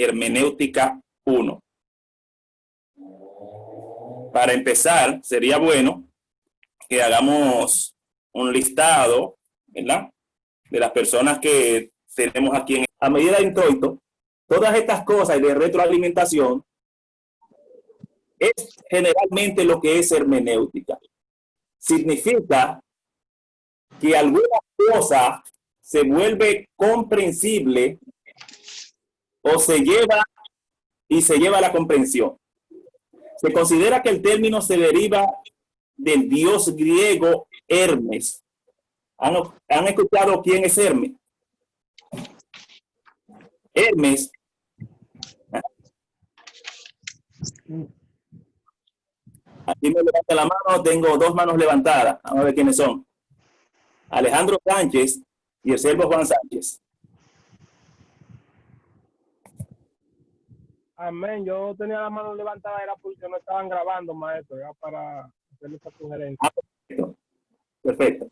Hermenéutica 1. Para empezar, sería bueno que hagamos un listado, ¿verdad?, de las personas que tenemos aquí. A medida de introito, todas estas cosas de retroalimentación es generalmente lo que es hermenéutica. Significa que alguna cosa se vuelve comprensible o se lleva a la comprensión. Se considera que el término se deriva del dios griego Hermes. ¿Han escuchado quién es Hermes? Hermes. Aquí me levanta la mano, tengo dos manos levantadas. Vamos a ver quiénes son. Alejandro Sánchez y el siervo Juan Sánchez. Amén. Yo tenía la mano levantada, era porque no estaban grabando, maestro, ya para hacerle esa sugerencia. Perfecto. Perfecto.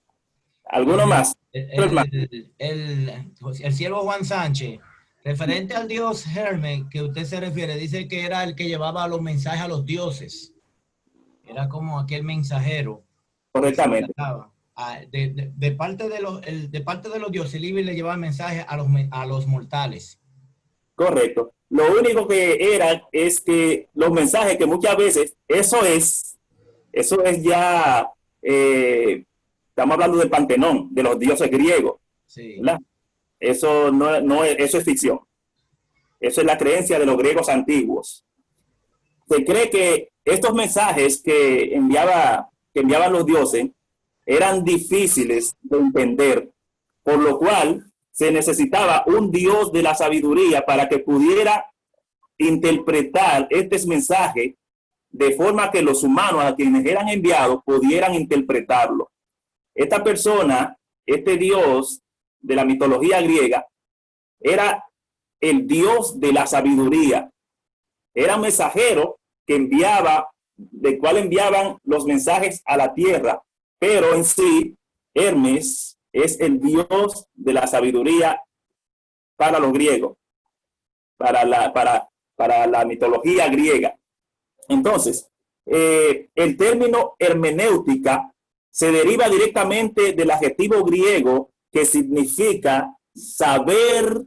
¿Alguno más? El siervo Juan Sánchez, referente al dios Hermes que usted se refiere, dice que era el que llevaba los mensajes a los dioses. Era como aquel mensajero. Correctamente. De parte de los dioses, el le llevaba mensajes a los mortales. Correcto. Lo único que era es que los mensajes que muchas veces, eso es ya, estamos hablando del Pantenón, de los dioses griegos. Sí. ¿Verdad? Eso eso es ficción. Eso es la creencia de los griegos antiguos. Se cree que estos mensajes que enviaban los dioses eran difíciles de entender, por lo cual se necesitaba un dios de la sabiduría para que pudiera interpretar este mensaje de forma que los humanos a quienes eran enviados pudieran interpretarlo. Esta persona, este dios de la mitología griega, era el dios de la sabiduría. Era un mensajero del cual enviaban los mensajes a la tierra, pero en sí, Hermes es el dios de la sabiduría para los griegos, para la mitología griega. Entonces, el término hermenéutica se deriva directamente del adjetivo griego que significa saber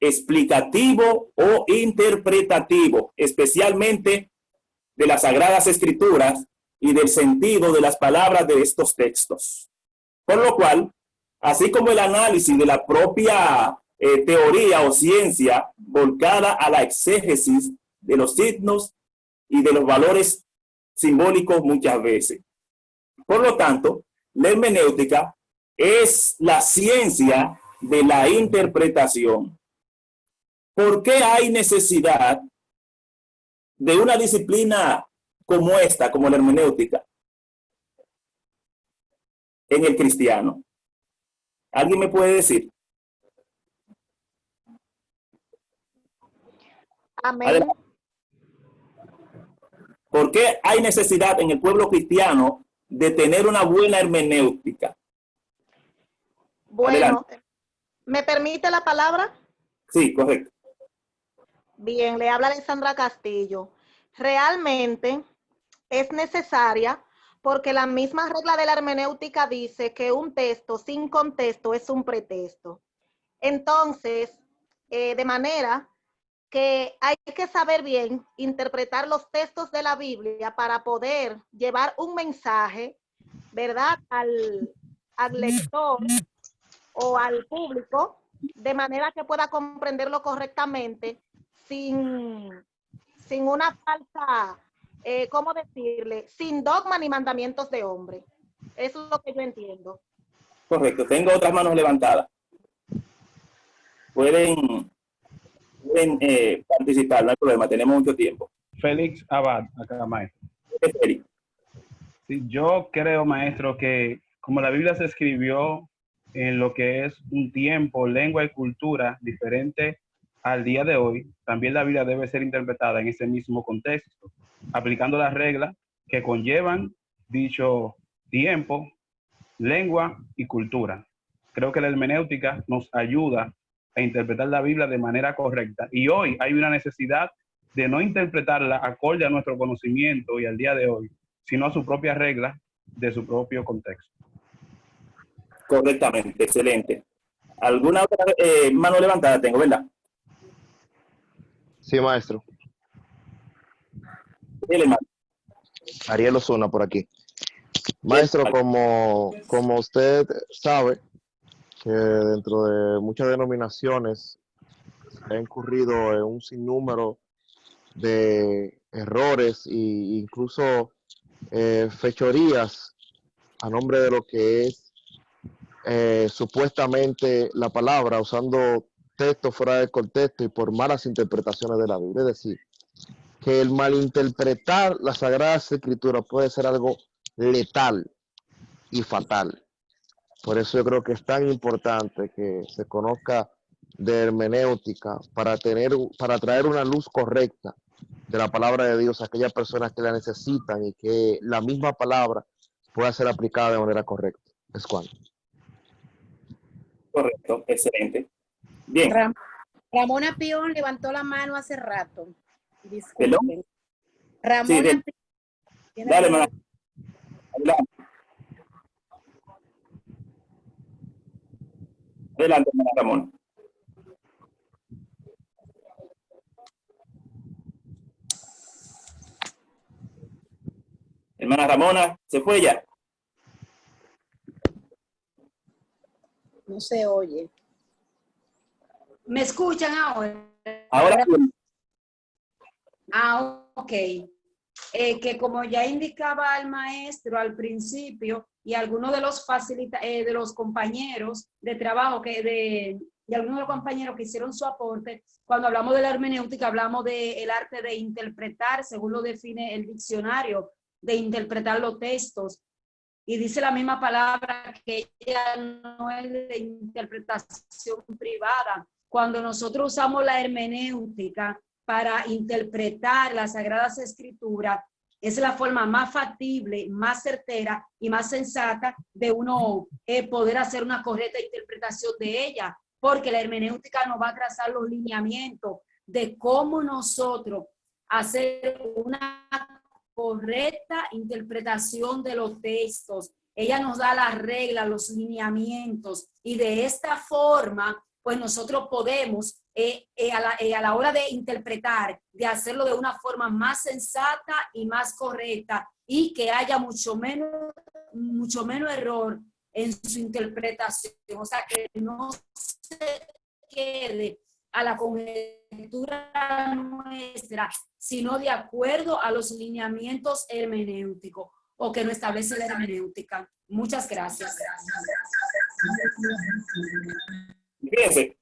explicativo o interpretativo, especialmente de las Sagradas Escrituras y del sentido de las palabras de estos textos. Por lo cual, así como el análisis de la propia teoría o ciencia volcada a la exégesis de los signos y de los valores simbólicos muchas veces. Por lo tanto, la hermenéutica es la ciencia de la interpretación. ¿Por qué hay necesidad de una disciplina como esta, como la hermenéutica, en el cristiano? ¿Alguien me puede decir? Amén. Adelante. ¿Por qué hay necesidad en el pueblo cristiano de tener una buena hermenéutica? Bueno, adelante. ¿Me permite la palabra? Sí, correcto. Bien, le habla Alexandra Castillo. Realmente es necesaria porque la misma regla de la hermenéutica dice que un texto sin contexto es un pretexto. Entonces, de manera que hay que saber bien interpretar los textos de la Biblia para poder llevar un mensaje, ¿verdad?, al lector o al público, de manera que pueda comprenderlo correctamente sin una falsa, ¿cómo decirle? Sin dogma ni mandamientos de hombre. Eso es lo que yo entiendo. Correcto. Tengo otras manos levantadas. Pueden participar, no hay problema, tenemos mucho tiempo. Félix Abad, acá, maestro. Félix. Sí, yo creo, maestro, que como la Biblia se escribió en lo que es un tiempo, lengua y cultura diferente al día de hoy, también la Biblia debe ser interpretada en ese mismo contexto, aplicando las reglas que conllevan dicho tiempo, lengua y cultura. Creo que la hermenéutica nos ayuda a interpretar la Biblia de manera correcta. Y hoy hay una necesidad de no interpretarla acorde a nuestro conocimiento y al día de hoy, sino a su propia regla de su propio contexto. Correctamente, excelente. ¿Alguna otra mano levantada tengo, verdad? Sí, maestro. Dele, hermano. Ariel Osuna por aquí. Maestro, como usted sabe, que dentro de muchas denominaciones se ha incurrido en un sinnúmero de errores e incluso fechorías a nombre de lo que es supuestamente la palabra, usando texto fuera de contexto y por malas interpretaciones de la Biblia. Es decir, que el malinterpretar las Sagradas Escrituras puede ser algo letal y fatal. Por eso yo creo que es tan importante que se conozca de hermenéutica para traer una luz correcta de la palabra de Dios a aquellas personas que la necesitan y que la misma palabra pueda ser aplicada de manera correcta. Es cuando. Correcto, excelente. Bien. Ramona Pion levantó la mano hace rato. ¿Perdón? Disculpen. Ramona Sí, Pion. dale, hermana. Adelante. Adelante, hermana Ramón. Hermana Ramona, ¿se fue ya? No se oye. ¿Me escuchan ahora? Ahora sí. Ok. Que como ya indicaba el maestro al principio y algunos de los de los compañeros de trabajo y algunos de los compañeros que hicieron su aporte, cuando hablamos de la hermenéutica hablamos del arte de interpretar, según lo define el diccionario, de interpretar los textos. Y dice la misma palabra que ella no es de interpretación privada. Cuando nosotros usamos la hermenéutica para interpretar las Sagradas Escrituras, es la forma más factible, más certera y más sensata de uno poder hacer una correcta interpretación de ella, porque la hermenéutica nos va a trazar los lineamientos de cómo nosotros hacer una correcta interpretación de los textos. Ella nos da las reglas, los lineamientos, y de esta forma pues nosotros podemos a la hora de interpretar, de hacerlo de una forma más sensata y más correcta, y que haya mucho menos error en su interpretación, o sea, que no se quede a la conjetura nuestra, sino de acuerdo a los lineamientos hermenéuticos o que no establece la hermenéutica. Muchas gracias. Fíjense,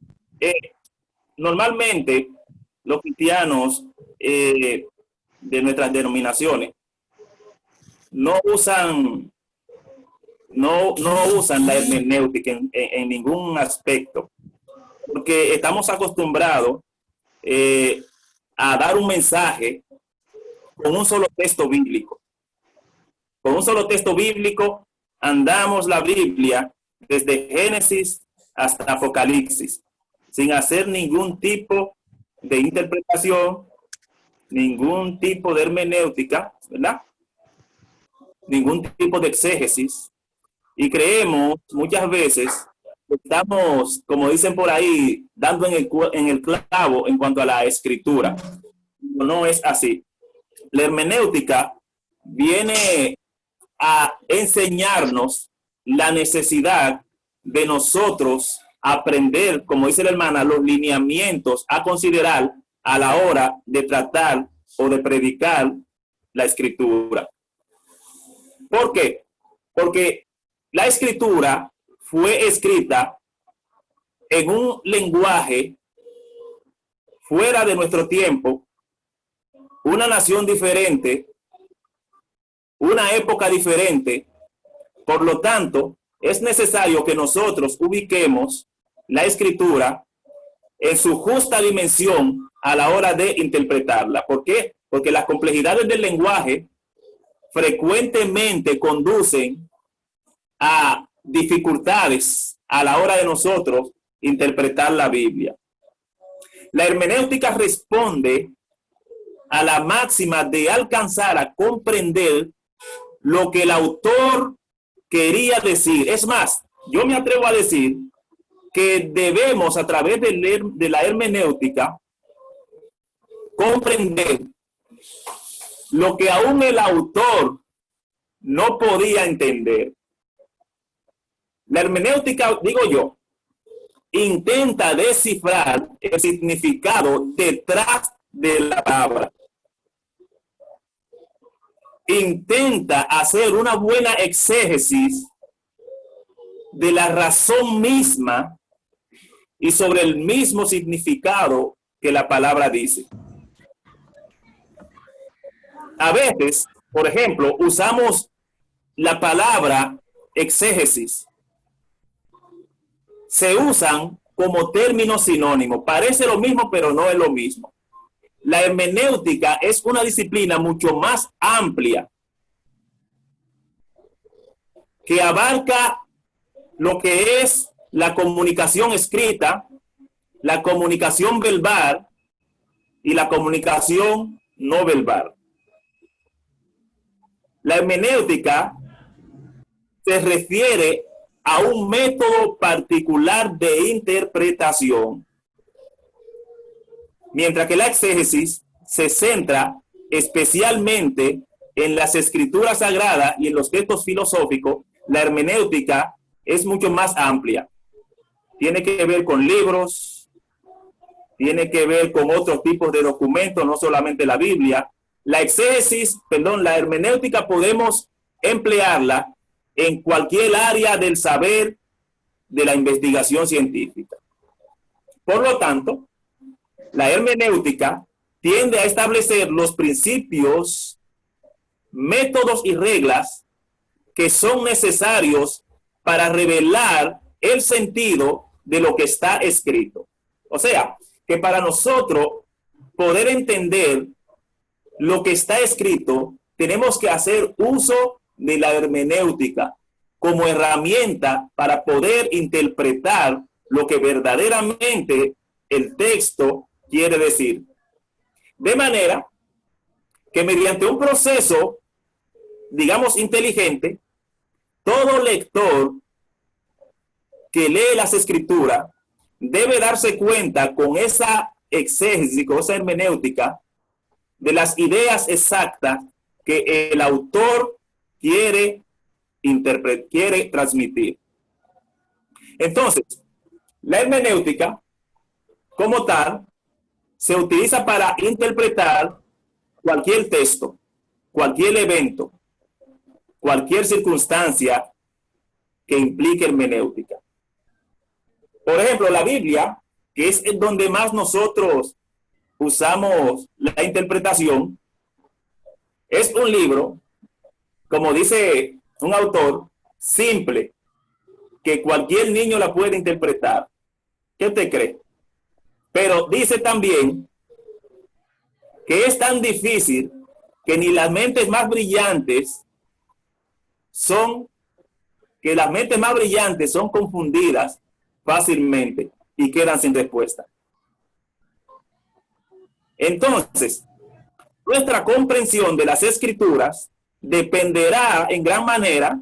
normalmente los cristianos de nuestras denominaciones no usan la hermenéutica en ningún aspecto, porque estamos acostumbrados a dar un mensaje con un solo texto bíblico. Con un solo texto bíblico andamos la Biblia desde Génesis hasta Apocalipsis, sin hacer ningún tipo de interpretación, ningún tipo de hermenéutica, ¿verdad? Ningún tipo de exégesis. Y creemos muchas veces que estamos, como dicen por ahí, dando en el clavo en cuanto a la escritura. No es así. La hermenéutica viene a enseñarnos la necesidad de nosotros aprender, como dice la hermana, los lineamientos a considerar a la hora de tratar o de predicar la escritura. ¿Por qué? Porque la escritura fue escrita en un lenguaje fuera de nuestro tiempo, una nación diferente, una época diferente. Por lo tanto, es necesario que nosotros ubiquemos la escritura en su justa dimensión a la hora de interpretarla. ¿Por qué? Porque las complejidades del lenguaje frecuentemente conducen a dificultades a la hora de nosotros interpretar la Biblia. La hermenéutica responde a la máxima de alcanzar a comprender lo que el autor quería decir. Es más, yo me atrevo a decir que debemos, a través de la hermenéutica, comprender lo que aún el autor no podía entender. La hermenéutica, digo yo, intenta descifrar el significado detrás de la palabra. Intenta hacer una buena exégesis de la razón misma y sobre el mismo significado que la palabra dice. A veces, por ejemplo, usamos la palabra exégesis. Se usan como términos sinónimos. Parece lo mismo, pero no es lo mismo. La hermenéutica es una disciplina mucho más amplia que abarca lo que es la comunicación escrita, la comunicación verbal y la comunicación no verbal. La hermenéutica se refiere a un método particular de interpretación, mientras que la exégesis se centra especialmente en las escrituras sagradas y en los textos filosóficos. La hermenéutica es mucho más amplia. Tiene que ver con libros, tiene que ver con otros tipos de documentos, no solamente la Biblia. La hermenéutica podemos emplearla en cualquier área del saber de la investigación científica. Por lo tanto, la hermenéutica tiende a establecer los principios, métodos y reglas que son necesarios para revelar el sentido de lo que está escrito. O sea, que para nosotros poder entender lo que está escrito, tenemos que hacer uso de la hermenéutica como herramienta para poder interpretar lo que verdaderamente el texto quiere decir. De manera que mediante un proceso, digamos, inteligente, todo lector que lee las escrituras debe darse cuenta con esa exégesis, con esa hermenéutica, de las ideas exactas que el autor quiere transmitir. Entonces, la hermenéutica, como tal, se utiliza para interpretar cualquier texto, cualquier evento, cualquier circunstancia que implique hermenéutica. Por ejemplo, la Biblia, que es en donde más nosotros usamos la interpretación, es un libro, como dice un autor, simple, que cualquier niño la puede interpretar. ¿Qué usted cree? Pero dice también que es tan difícil que ni las mentes más brillantes son confundidas fácilmente y quedan sin respuesta. Entonces, nuestra comprensión de las escrituras dependerá en gran manera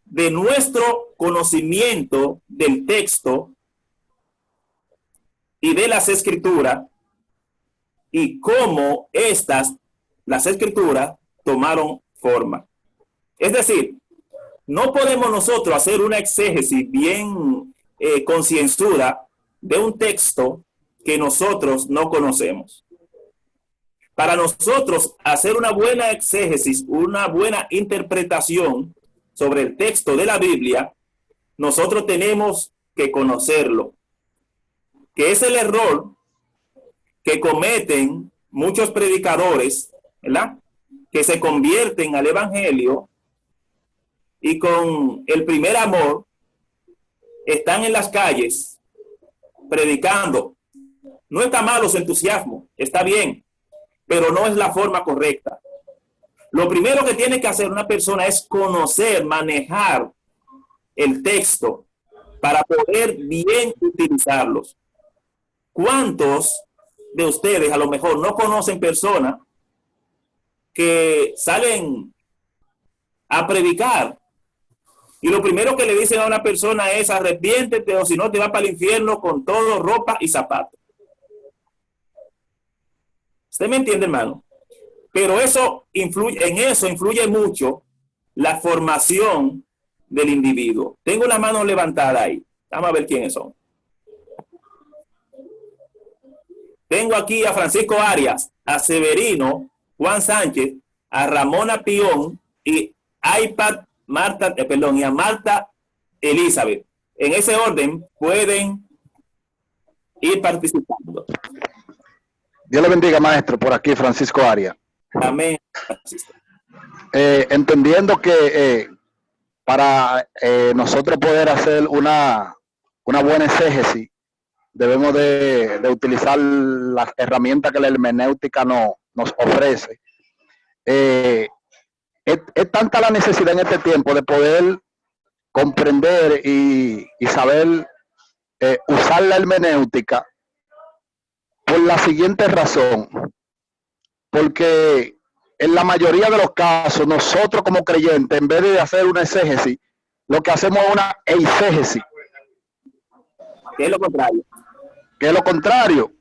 de nuestro conocimiento del texto y de las escrituras y cómo las escrituras, tomaron forma. Es decir, no podemos nosotros hacer una exégesis bien concienzuda de un texto que nosotros no conocemos. Para nosotros hacer una buena exégesis, una buena interpretación sobre el texto de la Biblia, nosotros tenemos que conocerlo, que es el error que cometen muchos predicadores, ¿verdad?, que se convierten al evangelio y con el primer amor están en las calles predicando. No está malo su entusiasmo, está bien, pero no es la forma correcta. Lo primero que tiene que hacer una persona es conocer, manejar el texto para poder bien utilizarlos. ¿Cuántos de ustedes a lo mejor no conocen personas que salen a predicar y lo primero que le dicen a una persona es arrepiéntete o si no te vas para el infierno con todo, ropa y zapatos? ¿Usted me entiende, hermano? Pero en eso influye mucho la formación del individuo. Tengo una mano levantada ahí. Vamos a ver quiénes son. Tengo aquí a Francisco Arias, a Severino, Juan Sánchez, a Ramona Pión y y a Marta Elizabeth. En ese orden pueden ir participando. Dios le bendiga, maestro. Por aquí, Francisco Arias. Amén. Entendiendo que para nosotros poder hacer una buena exégesis, debemos de utilizar las herramientas que la hermenéutica nos ofrece. Es tanta la necesidad en este tiempo de poder comprender y saber usar la hermenéutica por la siguiente razón. Porque en la mayoría de los casos, nosotros como creyentes, en vez de hacer una exégesis, lo que hacemos es una eisegesis. ¿Qué es lo contrario? Que es lo contrario.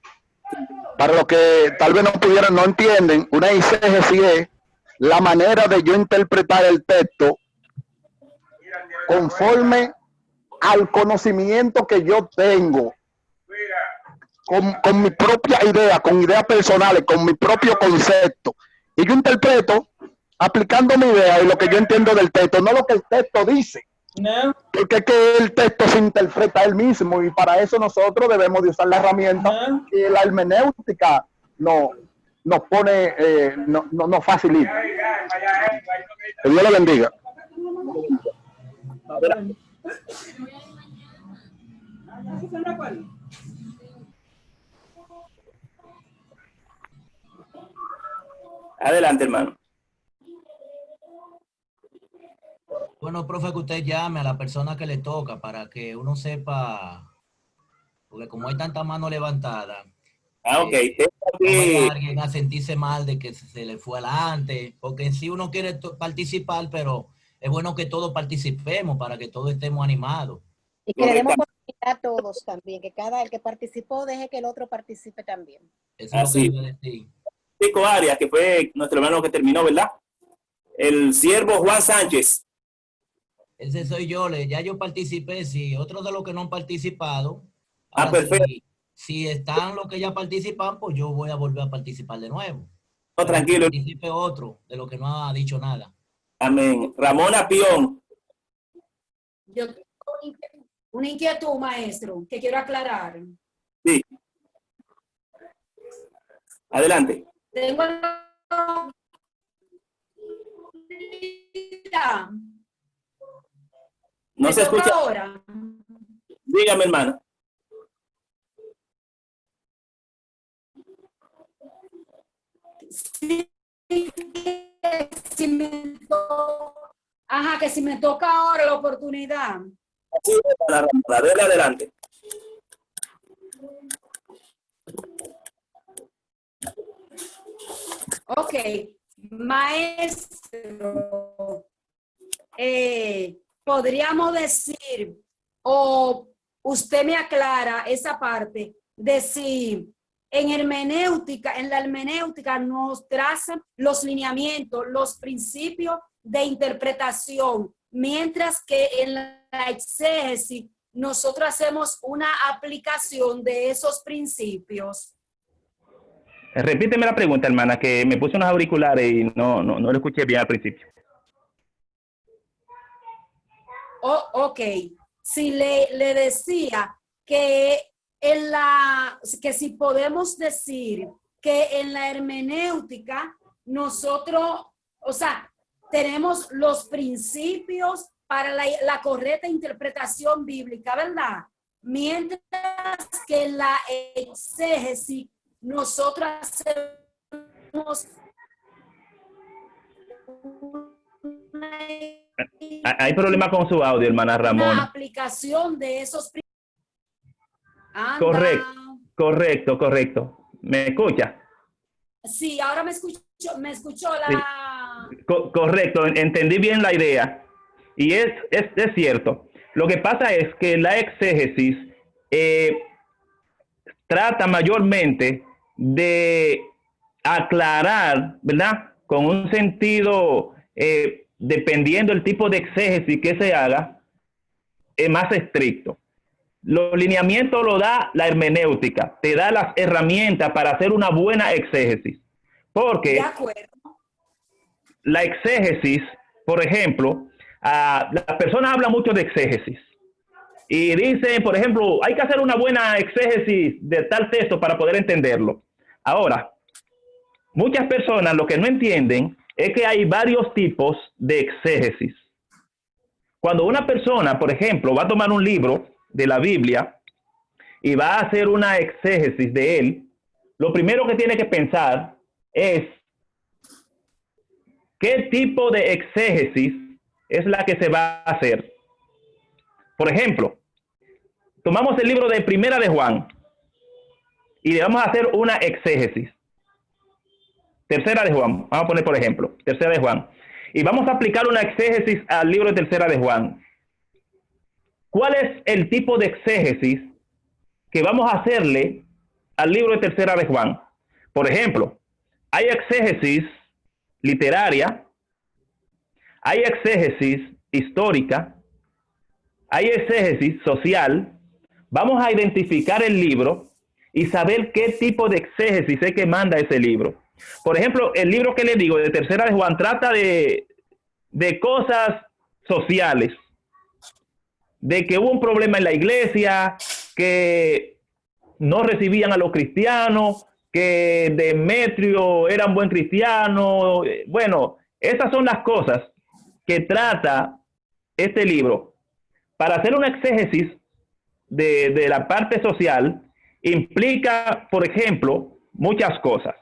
Para los que tal vez no entienden, una eisegesis es la manera de yo interpretar el texto conforme al conocimiento que yo tengo, con mi propia idea, con ideas personales, con mi propio concepto. Y yo interpreto aplicando mi idea y lo que yo entiendo del texto, no lo que el texto dice. No. Porque es que el texto se interpreta él mismo y para eso nosotros debemos de usar la herramienta que la hermenéutica nos pone, nos facilita. Que Dios le bendiga. Adelante, hermano. Bueno, profe, que usted llame a la persona que le toca para que uno sepa, porque como hay tanta mano levantada, Ok. no vaya alguien a sentirse mal de que se le fue adelante, porque en sí uno quiere participar, pero es bueno que todos participemos para que todos estemos animados. Y que le demos oportunidad a todos también, que el que participó deje que el otro participe también. Eso es lo que yo iba a decir. Francisco Arias, que fue nuestro hermano que terminó, ¿verdad? El siervo Juan Sánchez. Ese soy yo, ya yo participé, sí. Otros de los que no han participado. Perfecto. Si están los que ya participan, pues yo voy a volver a participar de nuevo. No, tranquilo. Participe otro de los que no ha dicho nada. Amén. Ramona Pión. Yo tengo una inquietud, maestro, que quiero aclarar. Sí. Adelante. Tengo No se escucha ahora. Dígame, hermano. Sí, que si me toca ahora la oportunidad. Así es, dale adelante. Ok, maestro, podríamos decir, o usted me aclara esa parte, de si en la hermenéutica nos trazan los lineamientos, los principios de interpretación, mientras que en la exégesis nosotros hacemos una aplicación de esos principios. Repíteme la pregunta, hermana, que me puse unos auriculares y no lo escuché bien al principio. Ok, si le decía que que si podemos decir que en la hermenéutica nosotros, tenemos los principios para la correcta interpretación bíblica, ¿verdad? Mientras que en la exégesis nosotros hacemos una Hay problema con su audio, hermana Ramona. Una aplicación de esos. Correcto. ¿Me escucha? Sí, ahora me escuchó la... Sí. Correcto, entendí bien la idea. Y es cierto. Lo que pasa es que la exégesis trata mayormente de aclarar, ¿verdad? Con un sentido, dependiendo del tipo de exégesis que se haga, más estricto. Los lineamientos lo da la hermenéutica, te da las herramientas para hacer una buena exégesis. Porque la exégesis, por ejemplo, las personas hablan mucho de exégesis y dicen, por ejemplo, hay que hacer una buena exégesis de tal texto para poder entenderlo. Ahora, muchas personas lo que no entienden es que hay varios tipos de exégesis. Cuando una persona, por ejemplo, va a tomar un libro de la Biblia y va a hacer una exégesis de él, lo primero que tiene que pensar es qué tipo de exégesis es la que se va a hacer. Por ejemplo, tomamos el libro de Primera de Juan y le vamos a hacer una exégesis. Tercera de Juan, vamos a poner por ejemplo, Tercera de Juan. Y vamos a aplicar una exégesis al libro de Tercera de Juan. ¿Cuál es el tipo de exégesis que vamos a hacerle al libro de Tercera de Juan? Por ejemplo, hay exégesis literaria, hay exégesis histórica, hay exégesis social. Vamos a identificar el libro y saber qué tipo de exégesis es que manda ese libro. Por ejemplo, el libro que le digo de Tercera de Juan trata de cosas sociales, de que hubo un problema en la iglesia, que no recibían a los cristianos, que Demetrio era un buen cristiano. Bueno, esas son las cosas que trata este libro. Para hacer una exégesis de la parte social implica, por ejemplo, muchas cosas.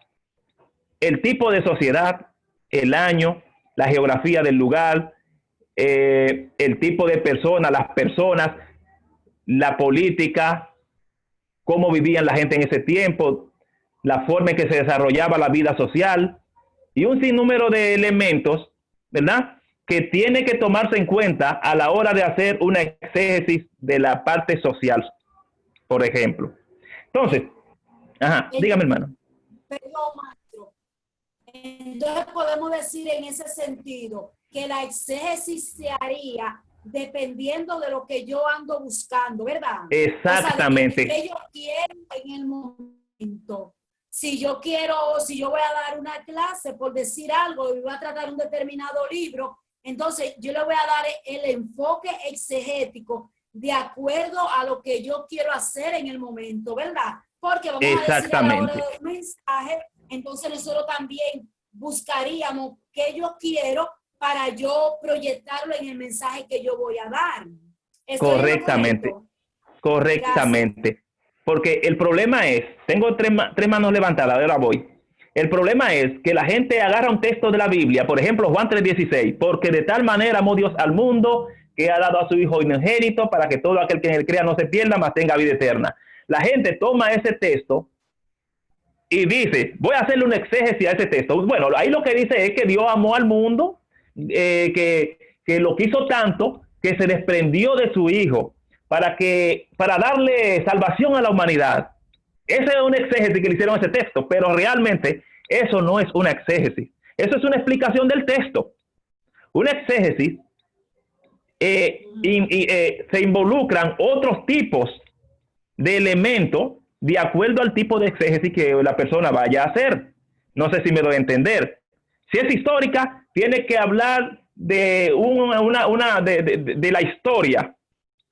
El tipo de sociedad, el año, la geografía del lugar, el tipo de persona, las personas, la política, cómo vivían la gente en ese tiempo, la forma en que se desarrollaba la vida social y un sinnúmero de elementos, ¿verdad?, que tiene que tomarse en cuenta a la hora de hacer una exégesis de la parte social, por ejemplo. Entonces, dígame, hermano. Perdón, maestro. Entonces podemos decir en ese sentido que la exégesis se haría dependiendo de lo que yo ando buscando, ¿verdad? Exactamente. O sea, de que yo quiero en el momento. Si yo voy a dar una clase, por decir algo, y voy a tratar un determinado libro, entonces yo le voy a dar el enfoque exegético de acuerdo a lo que yo quiero hacer en el momento, ¿verdad? Porque vamos a decir a la hora del mensaje, entonces nosotros también buscaríamos qué yo quiero para yo proyectarlo en el mensaje que yo voy a dar. Correctamente. Gracias. Porque el problema es, tengo tres manos levantadas, ahora voy. El problema es que la gente agarra un texto de la Biblia, por ejemplo, Juan 3:16, porque de tal manera amó Dios al mundo que ha dado a su Hijo unigénito para que todo aquel que en él crea no se pierda, mas tenga vida eterna. La gente toma ese texto y dice, voy a hacerle una exégesis a ese texto. Bueno, ahí lo que dice es que Dios amó al mundo, que lo quiso tanto que se desprendió de su Hijo para darle salvación a la humanidad. Ese es un exégesis que le hicieron a ese texto, pero realmente eso no es una exégesis. Eso es una explicación del texto. Una exégesis se involucran otros tipos de elementos de acuerdo al tipo de exégesis que la persona vaya a hacer. No sé si me doy a entender. Si es histórica, tiene que hablar de de la historia,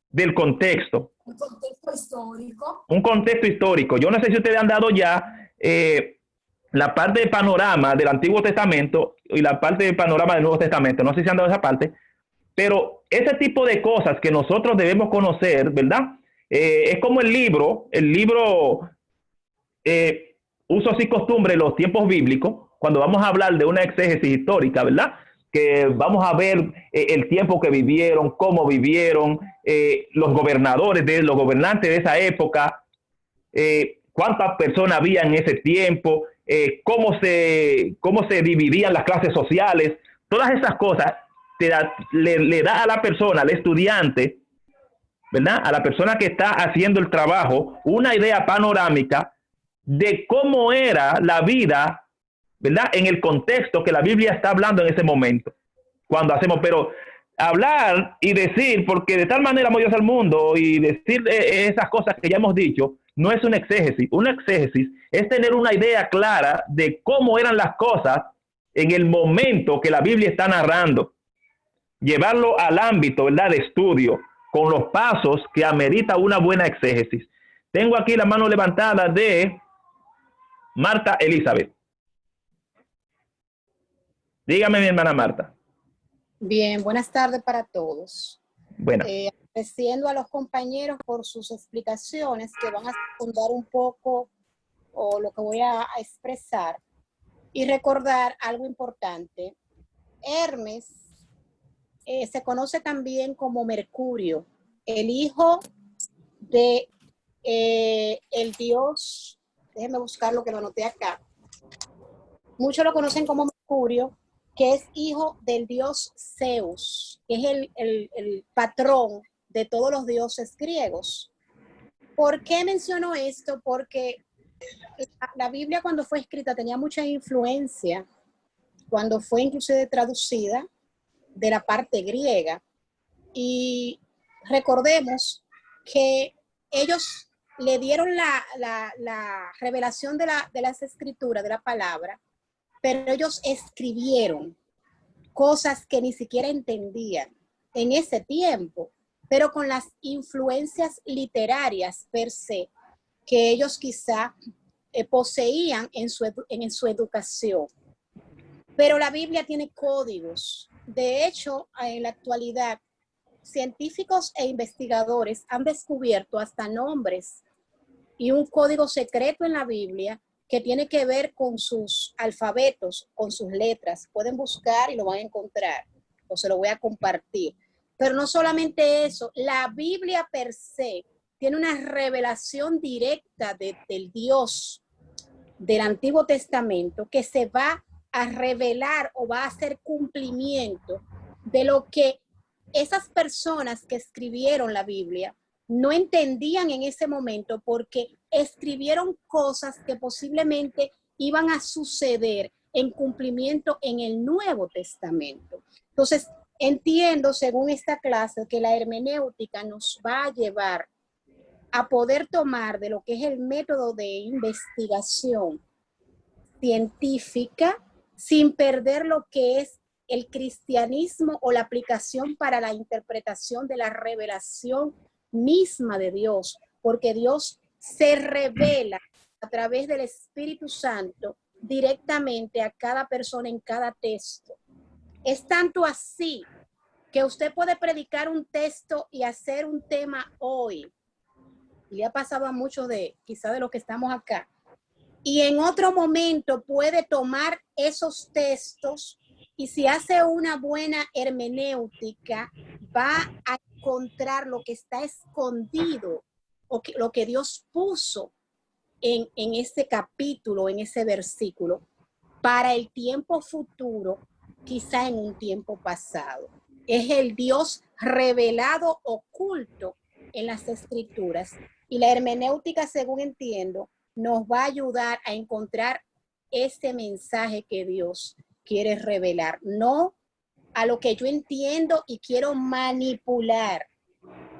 del contexto. Un contexto histórico. Un contexto histórico. Yo no sé si ustedes han dado ya la parte de panorama del Antiguo Testamento y la parte de panorama del Nuevo Testamento. No sé si han dado esa parte, pero ese tipo de cosas que nosotros debemos conocer, ¿verdad? Es como el libro Usos y Costumbres en los tiempos bíblicos, cuando vamos a hablar de una exégesis histórica, ¿verdad? que vamos a ver el tiempo que vivieron, cómo vivieron, los gobernadores, los gobernantes de esa época, cuántas personas había en ese tiempo, cómo se dividían las clases sociales, todas esas cosas le da a la persona, al estudiante, ¿verdad? A la persona que está haciendo el trabajo, una idea panorámica de cómo era la vida, ¿verdad? En el contexto que la Biblia está hablando en ese momento, cuando hacemos, pero hablar y decir, porque de tal manera amó Dios al mundo, y decir esas cosas que ya hemos dicho, no es un exégesis. Un exégesis es tener una idea clara de cómo eran las cosas en el momento que la Biblia está narrando, llevarlo al ámbito, ¿verdad?, de estudio, con los pasos que amerita una buena exégesis. Tengo aquí la mano levantada de Marta Elizabeth. Dígame, mi hermana Marta. Bien, buenas tardes para todos. Bueno. Agradeciendo a los compañeros por sus explicaciones que van a secundar un poco o lo que voy a expresar, y recordar algo importante. Hermes se conoce también como Mercurio, el hijo de el dios, déjenme buscar lo que lo anoté acá. Muchos lo conocen como Mercurio, que es hijo del dios Zeus, que es el patrón de todos los dioses griegos. ¿Por qué menciono esto? Porque la Biblia, cuando fue escrita, tenía mucha influencia, cuando fue inclusive traducida, de la parte griega. Y recordemos que ellos le dieron la revelación de las escrituras, de la palabra, pero ellos escribieron cosas que ni siquiera entendían en ese tiempo, pero con las influencias literarias per se que ellos quizá poseían en su educación. Pero la Biblia tiene códigos. De hecho, en la actualidad, científicos e investigadores han descubierto hasta nombres y un código secreto en la Biblia que tiene que ver con sus alfabetos, con sus letras. Pueden buscar y lo van a encontrar, o se lo voy a compartir. Pero no solamente eso, la Biblia per se tiene una revelación directa del Dios del Antiguo Testamento que se va a revelar o va a hacer cumplimiento de lo que esas personas que escribieron la Biblia no entendían en ese momento, porque escribieron cosas que posiblemente iban a suceder en cumplimiento en el Nuevo Testamento. Entonces, entiendo, según esta clase, que la hermenéutica nos va a llevar a poder tomar de lo que es el método de investigación científica sin perder lo que es el cristianismo o la aplicación para la interpretación de la revelación misma de Dios, porque Dios se revela a través del Espíritu Santo directamente a cada persona en cada texto. Es tanto así que usted puede predicar un texto y hacer un tema hoy, y le ha pasado a muchos quizá de los que estamos acá, y en otro momento puede tomar esos textos y si hace una buena hermenéutica va a encontrar lo que está escondido o lo que Dios puso en ese capítulo, en ese versículo, para el tiempo futuro, quizá en un tiempo pasado. Es el Dios revelado, oculto en las Escrituras. Y la hermenéutica, según entiendo, nos va a ayudar a encontrar ese mensaje que Dios quiere revelar, no a lo que yo entiendo y quiero manipular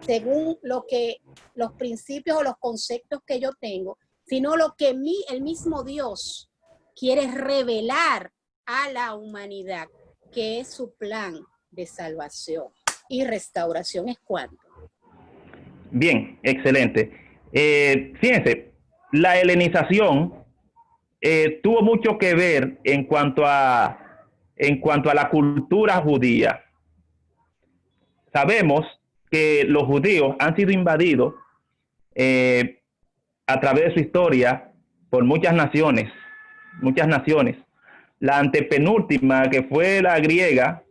según los principios o los conceptos que yo tengo, sino lo que el mismo Dios quiere revelar a la humanidad, que es su plan de salvación y restauración. ¿Es cuánto? Bien, excelente. Fíjense, la helenización tuvo mucho que ver en cuanto a la cultura judía. Sabemos que los judíos han sido invadidos a través de su historia por muchas naciones. la antepenúltima, que fue la griega,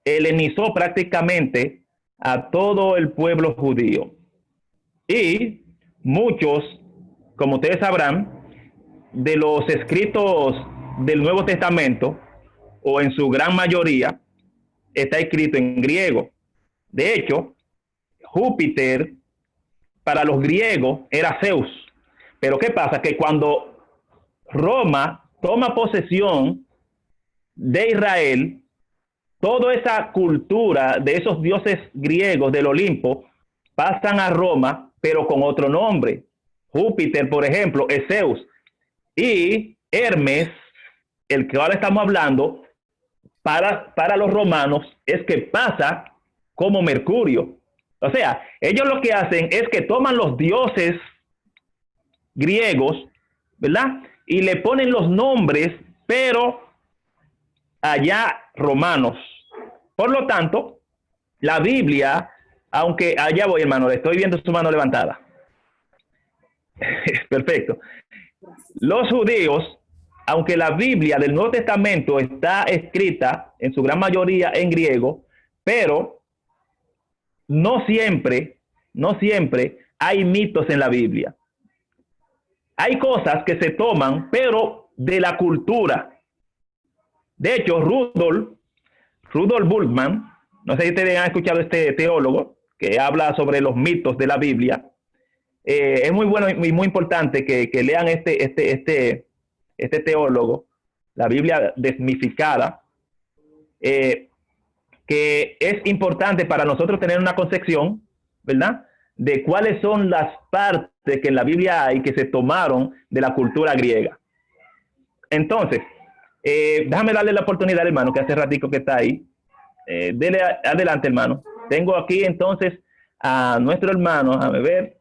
helenizó prácticamente a todo el pueblo judío. Y muchos, como ustedes sabrán, de los escritos del Nuevo Testamento, o en su gran mayoría, está escrito en griego. De hecho, Júpiter para los griegos era Zeus. Pero ¿qué pasa? Que cuando Roma toma posesión de Israel, toda esa cultura de esos dioses griegos del Olimpo pasan a Roma, pero con otro nombre. Júpiter, por ejemplo, es Zeus. Y Hermes, el que ahora estamos hablando, para los romanos, es que pasa como Mercurio. O sea, ellos lo que hacen es que toman los dioses griegos, ¿verdad? Y le ponen los nombres, pero allá romanos. Por lo tanto, la Biblia, aunque allá voy, hermano, le estoy viendo su mano levantada. Perfecto. Los judíos, aunque la Biblia del Nuevo Testamento está escrita en su gran mayoría en griego, pero no siempre hay mitos en la Biblia. Hay cosas que se toman, pero de la cultura. De hecho, Rudolf Bultmann, no sé si ustedes han escuchado este teólogo que habla sobre los mitos de la Biblia. Es muy bueno y muy importante que lean este teólogo, la Biblia desmitificada, que es importante para nosotros tener una concepción, ¿verdad?, de cuáles son las partes que en la Biblia hay que se tomaron de la cultura griega. Entonces, déjame darle la oportunidad, hermano, que hace ratico que está ahí. Dele adelante, hermano. Tengo aquí entonces a nuestro hermano, a ver,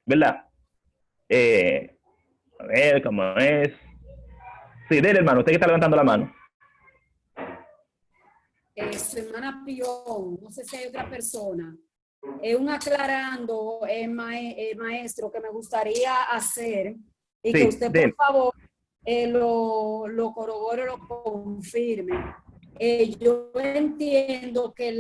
¿verdad? A ver cómo es. Sí, dele, hermano, usted que está levantando la mano. Su hermana Pion, no sé si hay otra persona. Un aclarando, maestro, que me gustaría hacer, y sí, que usted, por favor, lo corrobore, lo confirme. Yo entiendo que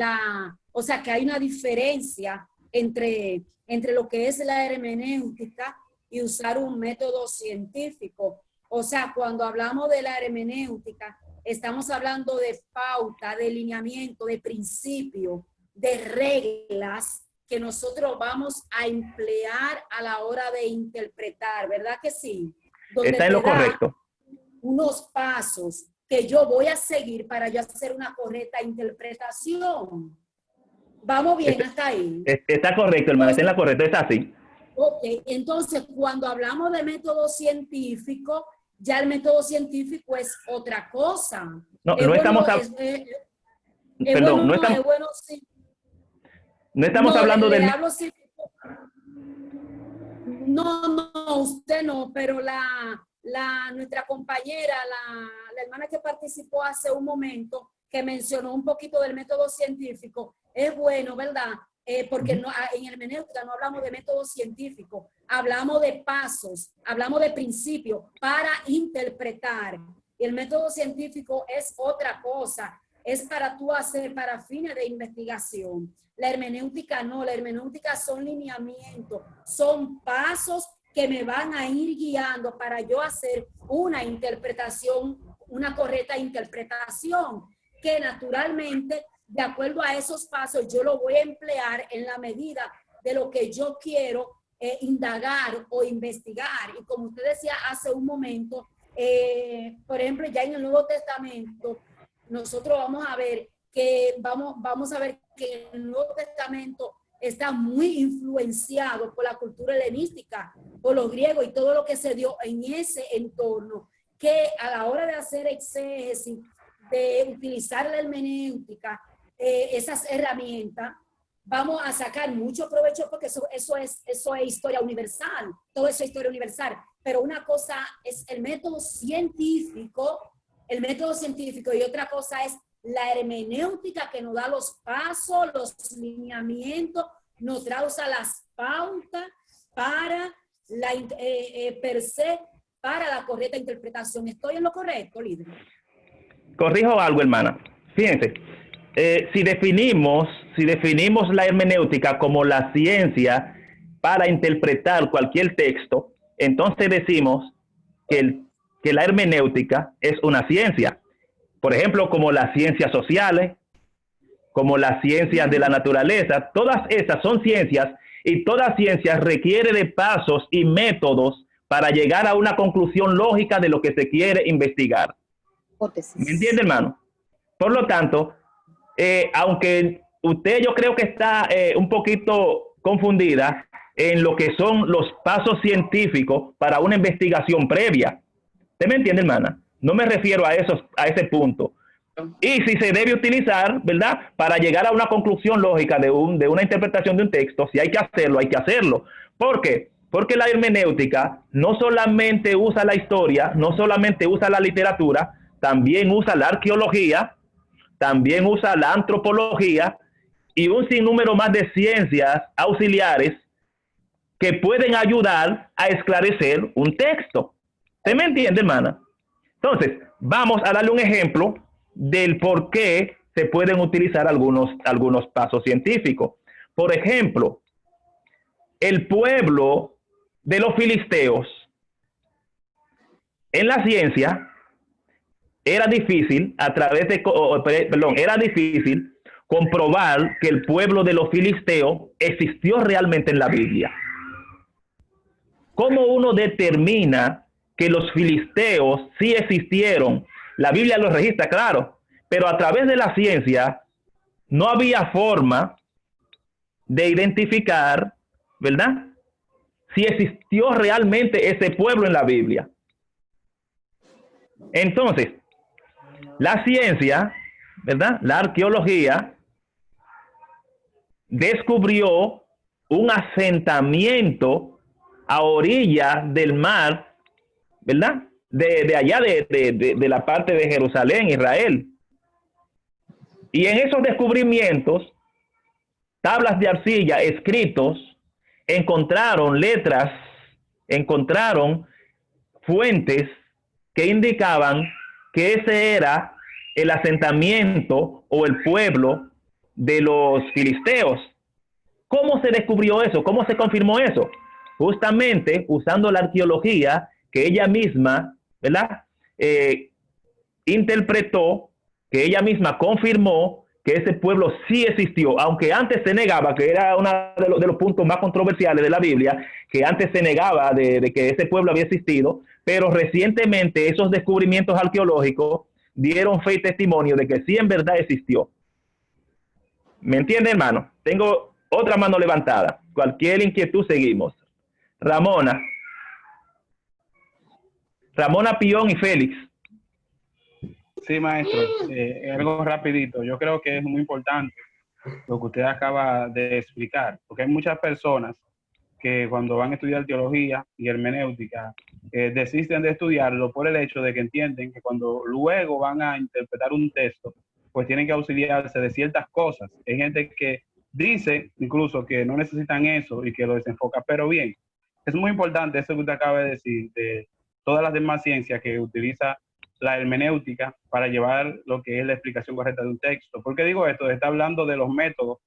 que hay una diferencia entre lo que es la hermenéutica y usar un método científico. O sea, cuando hablamos de la hermenéutica, estamos hablando de pauta, de lineamiento, de principio, de reglas que nosotros vamos a emplear a la hora de interpretar, ¿verdad que sí? Donde está en lo correcto. Unos pasos que yo voy a seguir para yo hacer una correcta interpretación. ¿Vamos bien hasta ahí? Está correcto, hermano, está en la correcta, es así. Ok, entonces cuando hablamos de método científico, ya el método científico es otra cosa. No, no estamos no estamos hablando de... No, usted no, pero nuestra compañera, la hermana que participó hace un momento, que mencionó un poquito del método científico, es bueno, ¿verdad? Porque en hermenéutica no hablamos de método científico, hablamos de pasos, hablamos de principios para interpretar. Y el método científico es otra cosa, es para tú hacer para fines de investigación. La hermenéutica no, la hermenéutica son lineamientos, son pasos que me van a ir guiando para yo hacer una interpretación, una correcta interpretación, que naturalmente, de acuerdo a esos pasos, yo lo voy a emplear en la medida de lo que yo quiero indagar o investigar. Y como usted decía hace un momento, por ejemplo, ya en el Nuevo Testamento, nosotros vamos a ver que el Nuevo Testamento está muy influenciado por la cultura helenística, por los griegos y todo lo que se dio en ese entorno, que a la hora de hacer exégesis, de utilizar la hermenéutica, esas herramientas, vamos a sacar mucho provecho porque eso es historia universal, todo eso es historia universal, pero una cosa es el método científico y otra cosa es la hermenéutica que nos da los pasos, los lineamientos, nos traza las pautas para per se para la correcta interpretación. ¿Estoy en lo correcto, líder? Corrijo algo, hermana. Fíjense, si definimos la hermenéutica como la ciencia para interpretar cualquier texto, entonces decimos que la hermenéutica es una ciencia. Por ejemplo, como las ciencias sociales, como las ciencias de la naturaleza, todas esas son ciencias y toda ciencia requiere de pasos y métodos para llegar a una conclusión lógica de lo que se quiere investigar. ¿Me entiende, hermano? Por lo tanto, aunque usted yo creo que está un poquito confundida en lo que son los pasos científicos para una investigación previa. ¿Usted me entiende, hermana? No me refiero a ese punto. Y si se debe utilizar, ¿verdad? Para llegar a una conclusión lógica de una interpretación de un texto, si hay que hacerlo, hay que hacerlo. ¿Por qué? Porque la hermenéutica no solamente usa la historia, no solamente usa la literatura, también usa la arqueología, también usa la antropología y un sinnúmero más de ciencias auxiliares que pueden ayudar a esclarecer un texto. ¿Usted me entiende, hermana? Entonces, vamos a darle un ejemplo del por qué se pueden utilizar algunos pasos científicos. Por ejemplo, el pueblo de los filisteos en la ciencia era difícil era difícil comprobar que el pueblo de los filisteos existió realmente en la Biblia. ¿Cómo uno determina que los filisteos sí existieron? La Biblia lo registra, claro, pero a través de la ciencia no había forma de identificar, ¿verdad?, si existió realmente ese pueblo en la Biblia. Entonces, la ciencia, ¿verdad?, la arqueología, descubrió un asentamiento a orilla del mar, ¿verdad?, de allá de la parte de Jerusalén, Israel. Y en esos descubrimientos, tablas de arcilla, escritos, encontraron letras, encontraron fuentes que indicaban que ese era el asentamiento o el pueblo de los filisteos. ¿Cómo se descubrió eso? ¿Cómo se confirmó eso? Justamente usando la arqueología que ella misma, ¿verdad?, interpretó, que ella misma confirmó que ese pueblo sí existió, aunque antes se negaba, que era uno de los puntos más controversiales de la Biblia, que antes se negaba de que ese pueblo había existido, pero recientemente esos descubrimientos arqueológicos dieron fe y testimonio de que sí en verdad existió. ¿Me entiende, hermano? Tengo otra mano levantada. Cualquier inquietud seguimos. Ramona Pión y Félix. Sí, maestro, algo rapidito. Yo creo que es muy importante lo que usted acaba de explicar, porque hay muchas personas que cuando van a estudiar teología y hermenéutica desisten de estudiarlo por el hecho de que entienden que cuando luego van a interpretar un texto, pues tienen que auxiliarse de ciertas cosas. Hay gente que dice incluso que no necesitan eso y que lo desenfoca, pero bien, es muy importante eso que usted acaba de decir, de todas las demás ciencias que utiliza la hermenéutica para llevar lo que es la explicación correcta de un texto. ¿Por qué digo esto? Está hablando de los métodos,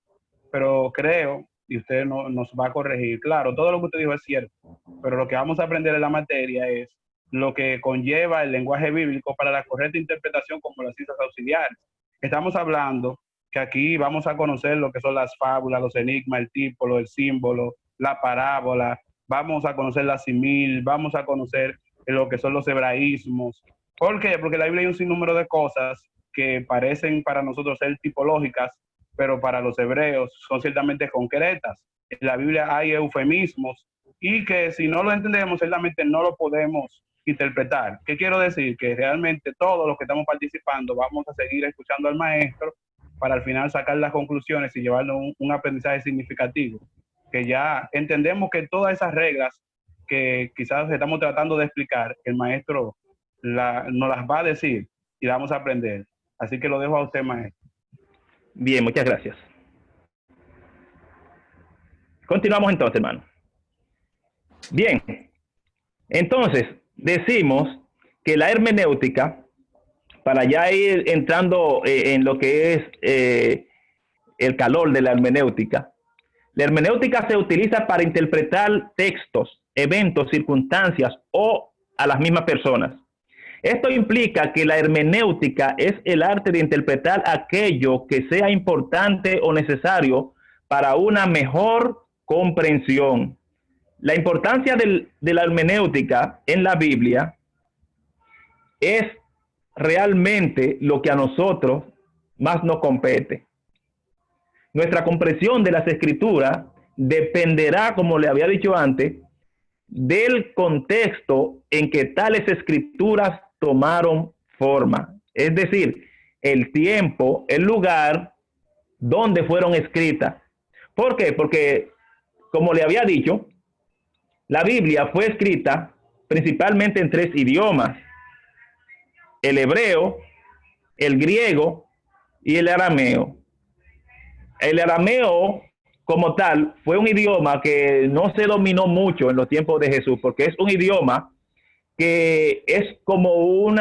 pero creo, y usted nos va a corregir, claro, todo lo que usted dijo es cierto, pero lo que vamos a aprender en la materia es lo que conlleva el lenguaje bíblico para la correcta interpretación como las ciencias auxiliares. Estamos hablando que aquí vamos a conocer lo que son las fábulas, los enigmas, el tipo, el símbolo, la parábola, vamos a conocer la simil, vamos a conocer lo que son los hebraísmos. ¿Por qué? Porque en la Biblia hay un sinnúmero de cosas que parecen para nosotros ser tipológicas, pero para los hebreos son ciertamente concretas. En la Biblia hay eufemismos y que si no lo entendemos, ciertamente no lo podemos interpretar. ¿Qué quiero decir? Que realmente todos los que estamos participando vamos a seguir escuchando al maestro para al final sacar las conclusiones y llevarnos un aprendizaje significativo. Que ya entendemos que todas esas reglas que quizás estamos tratando de explicar, el maestro nos las va a decir y vamos a aprender. Así que lo dejo a usted, maestro. Bien, muchas gracias. Continuamos entonces, hermano. Bien, entonces, decimos que la hermenéutica, para ya ir entrando en lo que es el calor de la hermenéutica se utiliza para interpretar textos, eventos, circunstancias o a las mismas personas. Esto implica que la hermenéutica es el arte de interpretar aquello que sea importante o necesario para una mejor comprensión. La importancia de la hermenéutica en la Biblia es realmente lo que a nosotros más nos compete. Nuestra comprensión de las escrituras dependerá, como le había dicho antes, del contexto en que tales escrituras tomaron forma. Es decir, el tiempo, el lugar donde fueron escritas. ¿Por qué? Porque, como le había dicho, la Biblia fue escrita principalmente en 3 idiomas: el hebreo, el griego y el arameo. El arameo, como tal, fue un idioma que no se dominó mucho en los tiempos de Jesús, porque es un idioma que es como un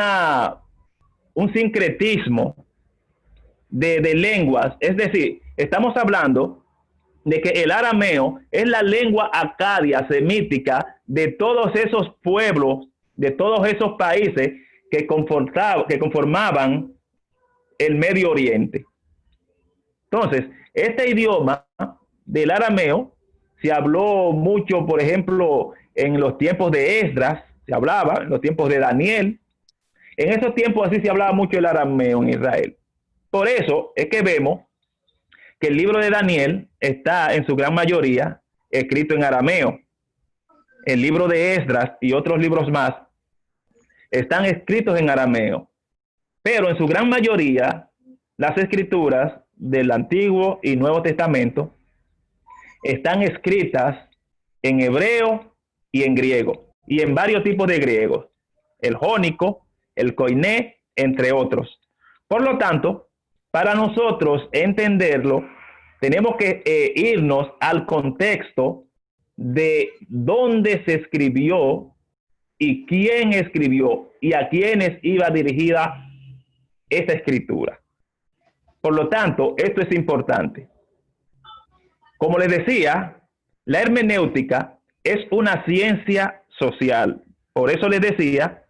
sincretismo de lenguas. Es decir, estamos hablando de que el arameo es la lengua acadia, semítica, de todos esos pueblos, de todos esos países que conformaban el Medio Oriente. Entonces, este idioma del arameo se habló mucho, por ejemplo, en los tiempos de Esdras, se hablaba, en los tiempos de Daniel. En esos tiempos así se hablaba mucho el arameo en Israel. Por eso es que vemos que el libro de Daniel está en su gran mayoría escrito en arameo. El libro de Esdras y otros libros más están escritos en arameo. Pero en su gran mayoría, las escrituras del Antiguo y Nuevo Testamento están escritas en hebreo y en griego, y en varios tipos de griegos: el jónico, el koiné, entre otros. Por lo tanto, para nosotros entenderlo, tenemos que irnos al contexto de dónde se escribió y quién escribió y a quiénes iba dirigida esta escritura. Por lo tanto, esto es importante. Como les decía, la hermenéutica es una ciencia social. Por eso les decía,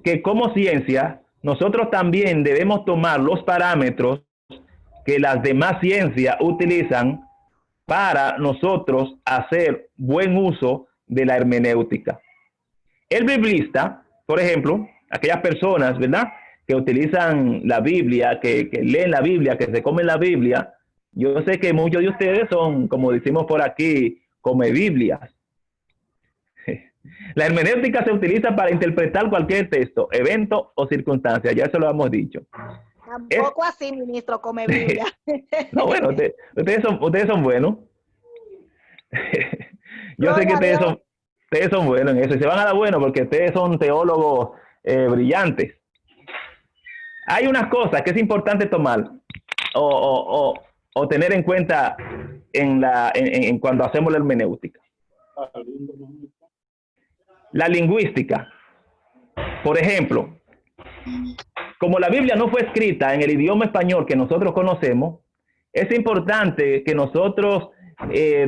que como ciencia, nosotros también debemos tomar los parámetros que las demás ciencias utilizan para nosotros hacer buen uso de la hermenéutica. El biblista, por ejemplo, aquellas personas, ¿verdad?, que utilizan la Biblia, que leen la Biblia, que se comen la Biblia, yo sé que muchos de ustedes son, como decimos por aquí, come Biblias. La hermenéutica se utiliza para interpretar cualquier texto, evento o circunstancia, ya eso lo hemos dicho. Tampoco así, ministro, come Biblia. No, bueno, ustedes son buenos. Yo sé que ustedes son buenos en eso, y se van a dar bueno porque ustedes son teólogos brillantes. Hay unas cosas que es importante tomar o tener en cuenta en cuando hacemos la hermenéutica. La lingüística. Por ejemplo, como la Biblia no fue escrita en el idioma español que nosotros conocemos, es importante que nosotros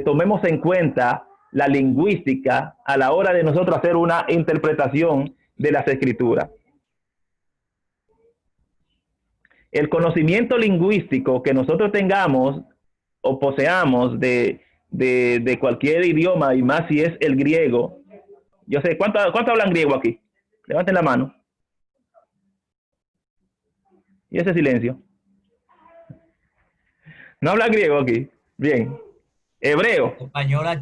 tomemos en cuenta la lingüística a la hora de nosotros hacer una interpretación de las escrituras. El conocimiento lingüístico que nosotros tengamos o poseamos de cualquier idioma, y más si es el griego. Yo sé, ¿cuánto hablan griego aquí? Levanten la mano. ¿Y ese silencio? ¿No habla griego aquí? Bien. Hebreo. Española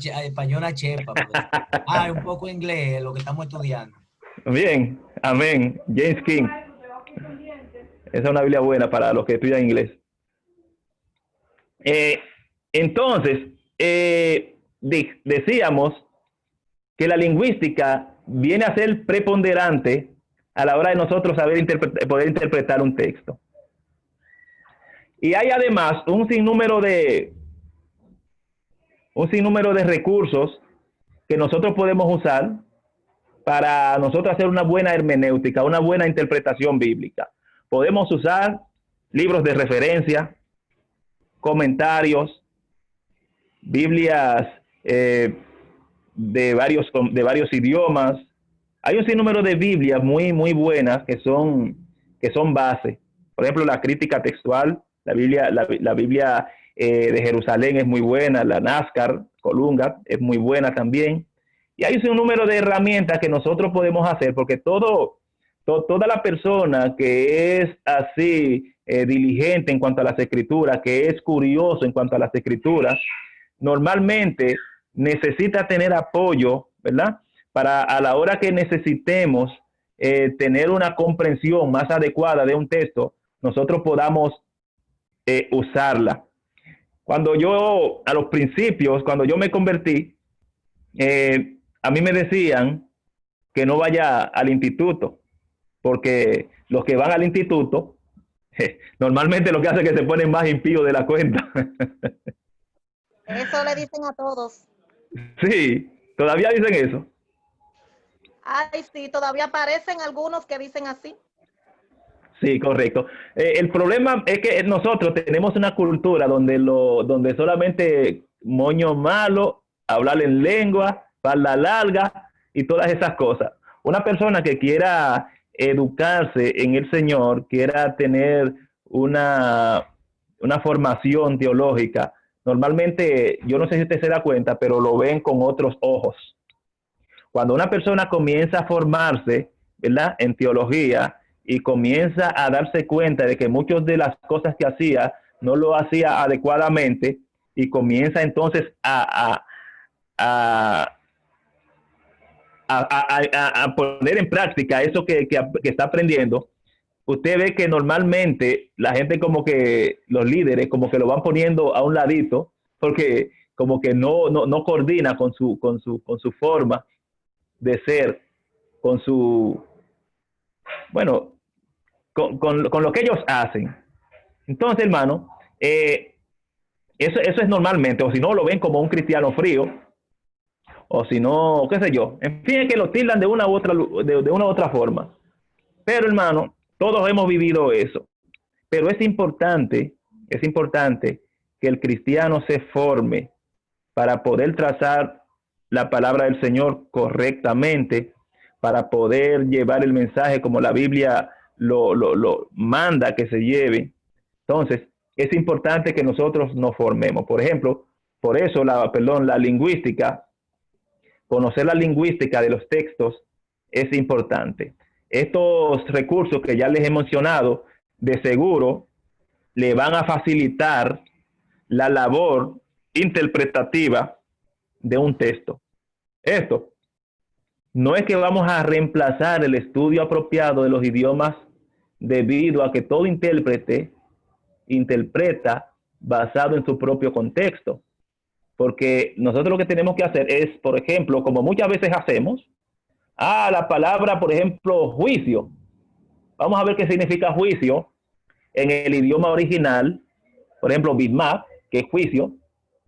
chepa. Pues. Un poco inglés, lo que estamos estudiando. Bien, amén. James King. Esa es una Biblia buena para los que estudian inglés. Entonces, decíamos que la lingüística viene a ser preponderante a la hora de nosotros poder interpretar un texto. Y hay además un sinnúmero un sinnúmero de recursos que nosotros podemos usar para nosotros hacer una buena hermenéutica, una buena interpretación bíblica. Podemos usar libros de referencia, comentarios, Biblias de varios idiomas. Hay un sinnúmero de Biblias muy buenas que son base. Por ejemplo, la crítica textual, la Biblia de Jerusalén es muy buena, la NASCAR, Colunga, es muy buena también. Y hay un sinnúmero de herramientas que nosotros podemos hacer, porque toda la persona que es así diligente en cuanto a las escrituras, que es curioso en cuanto a las escrituras, normalmente necesita tener apoyo, ¿verdad? Para a la hora que necesitemos tener una comprensión más adecuada de un texto, nosotros podamos usarla. Cuando yo, a los principios, cuando yo me convertí, a mí me decían que no vaya al instituto, porque los que van al instituto, normalmente lo que hace es que se ponen más impíos de la cuenta. Eso le dicen a todos. Sí, todavía dicen eso. Ay, sí, todavía aparecen algunos que dicen así. Sí, correcto. El problema es que nosotros tenemos una cultura donde solamente moño malo, hablar en lengua, falda larga y todas esas cosas. Una persona que quiera educarse en el Señor, quiera tener una formación teológica, normalmente, yo no sé si usted se da cuenta, pero lo ven con otros ojos. Cuando una persona comienza a formarse, ¿verdad?, en teología, y comienza a darse cuenta de que muchas de las cosas que hacía no lo hacía adecuadamente, y comienza entonces a poner en práctica eso que está aprendiendo, usted ve que normalmente la gente, como que los líderes como que lo van poniendo a un ladito, porque como que no coordina con su forma de ser, con su, bueno, con lo que ellos hacen. Entonces, hermano, eso es normalmente, o si no, lo ven como un cristiano frío, o si no, qué sé yo. En fin, es que lo tildan de una u otra forma. Pero, hermano, todos hemos vivido eso. Pero es importante que el cristiano se forme para poder trazar la palabra del Señor correctamente, para poder llevar el mensaje como la Biblia lo manda que se lleve. Entonces, es importante que nosotros nos formemos. Por ejemplo, por eso la lingüística, conocer la lingüística de los textos es importante. Estos recursos que ya les he mencionado, de seguro le van a facilitar la labor interpretativa de un texto. Esto no es que vamos a reemplazar el estudio apropiado de los idiomas, debido a que todo intérprete interpreta basado en su propio contexto. Porque nosotros lo que tenemos que hacer es, por ejemplo, como muchas veces hacemos, la palabra, por ejemplo, juicio. Vamos a ver qué significa juicio en el idioma original. Por ejemplo, bitmap, que es juicio,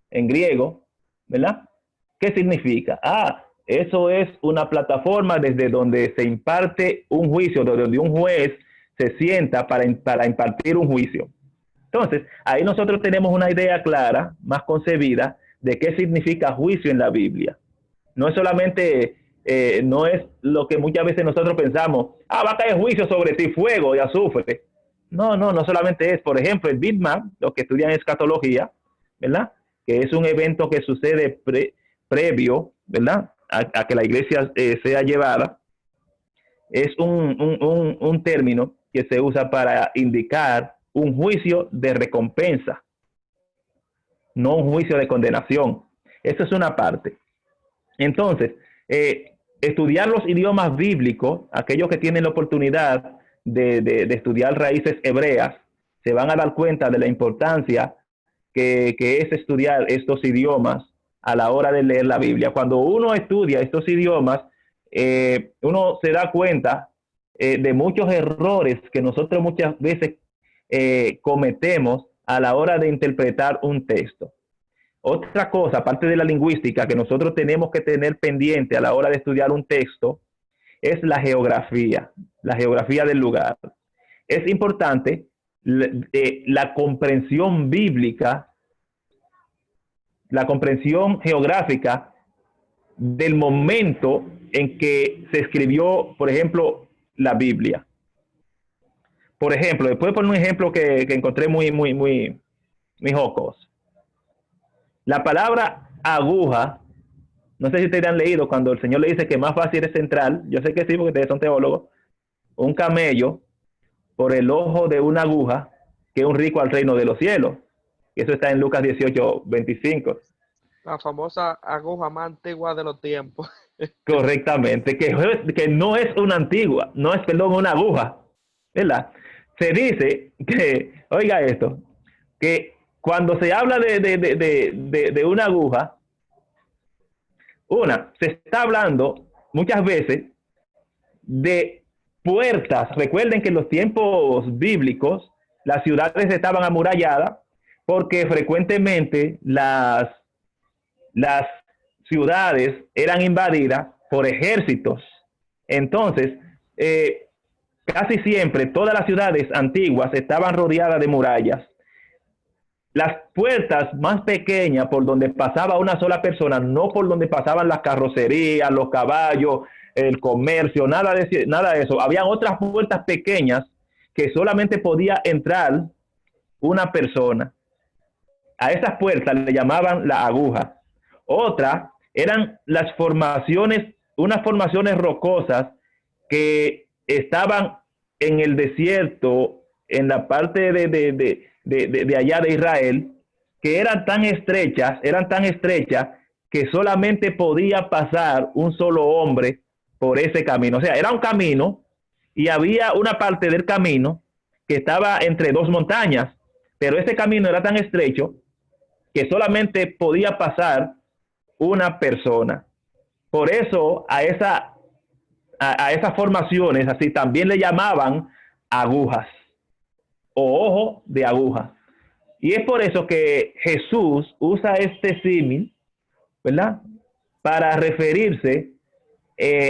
en griego, ¿verdad? ¿Qué significa? Eso es una plataforma desde donde se imparte un juicio, donde un juez se sienta para impartir un juicio. Entonces, ahí nosotros tenemos una idea clara, más concebida, de qué significa juicio en la Biblia. No es solamente, no es lo que muchas veces nosotros pensamos, va a caer juicio sobre ti, fuego y azufre. No solamente es, por ejemplo, el bitmap, los que estudian escatología, ¿verdad?, que es un evento que sucede previo, ¿verdad?, a que la iglesia sea llevada. Es un término que se usa para indicar un juicio de recompensa, no un juicio de condenación. Eso es una parte. Entonces, estudiar los idiomas bíblicos, aquellos que tienen la oportunidad de estudiar raíces hebreas, se van a dar cuenta de la importancia que es estudiar estos idiomas a la hora de leer la Biblia. Cuando uno estudia estos idiomas, uno se da cuenta de muchos errores que nosotros muchas veces cometemos a la hora de interpretar un texto. Otra cosa, aparte de la lingüística, que nosotros tenemos que tener pendiente a la hora de estudiar un texto, es la geografía del lugar. Es importante la comprensión bíblica, la comprensión geográfica del momento en que se escribió, por ejemplo, la Biblia. Por ejemplo, después poner un ejemplo que encontré muy jocoso. La palabra aguja, no sé si ustedes han leído cuando el Señor le dice que más fácil es entrar, yo sé que sí porque ustedes son teólogos, un camello por el ojo de una aguja que un rico al reino de los cielos. Eso está en Lucas 18:25. La famosa aguja más antigua de los tiempos. Correctamente, que no es una antigua, no es, perdón, una aguja, ¿verdad? Se dice que, oiga esto, que cuando se habla de una aguja, se está hablando muchas veces de puertas. Recuerden que en los tiempos bíblicos las ciudades estaban amuralladas porque frecuentemente las ciudades eran invadidas por ejércitos. Entonces, casi siempre todas las ciudades antiguas estaban rodeadas de murallas. Las puertas más pequeñas por donde pasaba una sola persona, no por donde pasaban las carrocerías, los caballos, el comercio, nada de eso. Habían otras puertas pequeñas que solamente podía entrar una persona. A esas puertas le llamaban la aguja. Otra eran las formaciones, unas formaciones rocosas que estaban en el desierto, en la parte de allá de Israel, que eran tan estrechas que solamente podía pasar un solo hombre por ese camino. O sea, era un camino y había una parte del camino que estaba entre dos montañas, pero ese camino era tan estrecho que solamente podía pasar una persona. Por eso a esas formaciones así también le llamaban agujas o ojo de aguja. Y es por eso que Jesús usa este símil, ¿verdad? Para referirse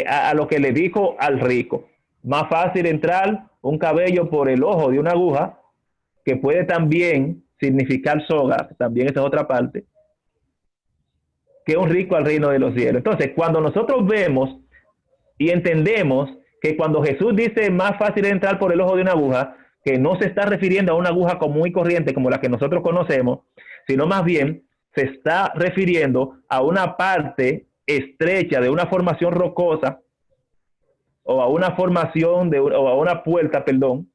a lo que le dijo al rico. Más fácil entrar un cabello por el ojo de una aguja, que puede también significar soga, también esa es otra parte, que un rico al reino de los cielos. Entonces, cuando nosotros vemos y entendemos que cuando Jesús dice más fácil entrar por el ojo de una aguja, que no se está refiriendo a una aguja común y corriente como la que nosotros conocemos, sino más bien se está refiriendo a una parte estrecha de una formación rocosa o a una formación o a una puerta, perdón.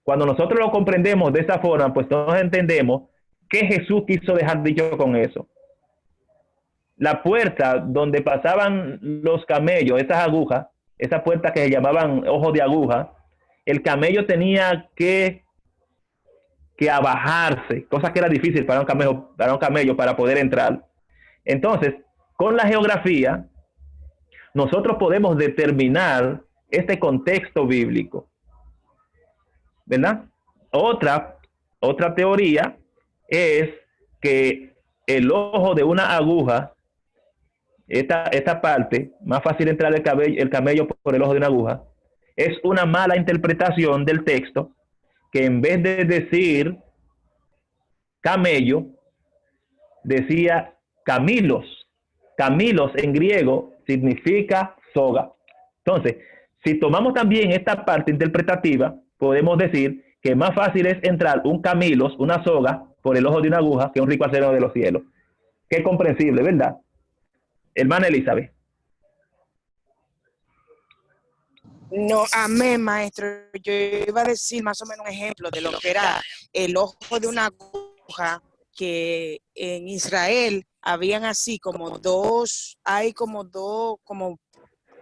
Cuando nosotros lo comprendemos de esa forma, pues todos entendemos qué Jesús quiso dejar dicho con eso. La puerta donde pasaban los camellos, esas agujas, esas puertas que se llamaban ojos de aguja, el camello tenía que abajarse, cosa que era difícil para un camello para poder entrar. Entonces, con la geografía, nosotros podemos determinar este contexto bíblico, ¿verdad? Otra teoría es que el ojo de una aguja, esta parte, más fácil entrar el camello por el ojo de una aguja, es una mala interpretación del texto, que en vez de decir camello, decía camilos. Camilos en griego significa soga. Entonces, si tomamos también esta parte interpretativa, podemos decir que más fácil es entrar un camilos, una soga, por el ojo de una aguja, que un rico al reino de los cielos. Qué comprensible, ¿verdad? Hermana Elizabeth. No, amén, maestro. Yo iba a decir más o menos un ejemplo de lo que era el ojo de una aguja, que en Israel habían así como dos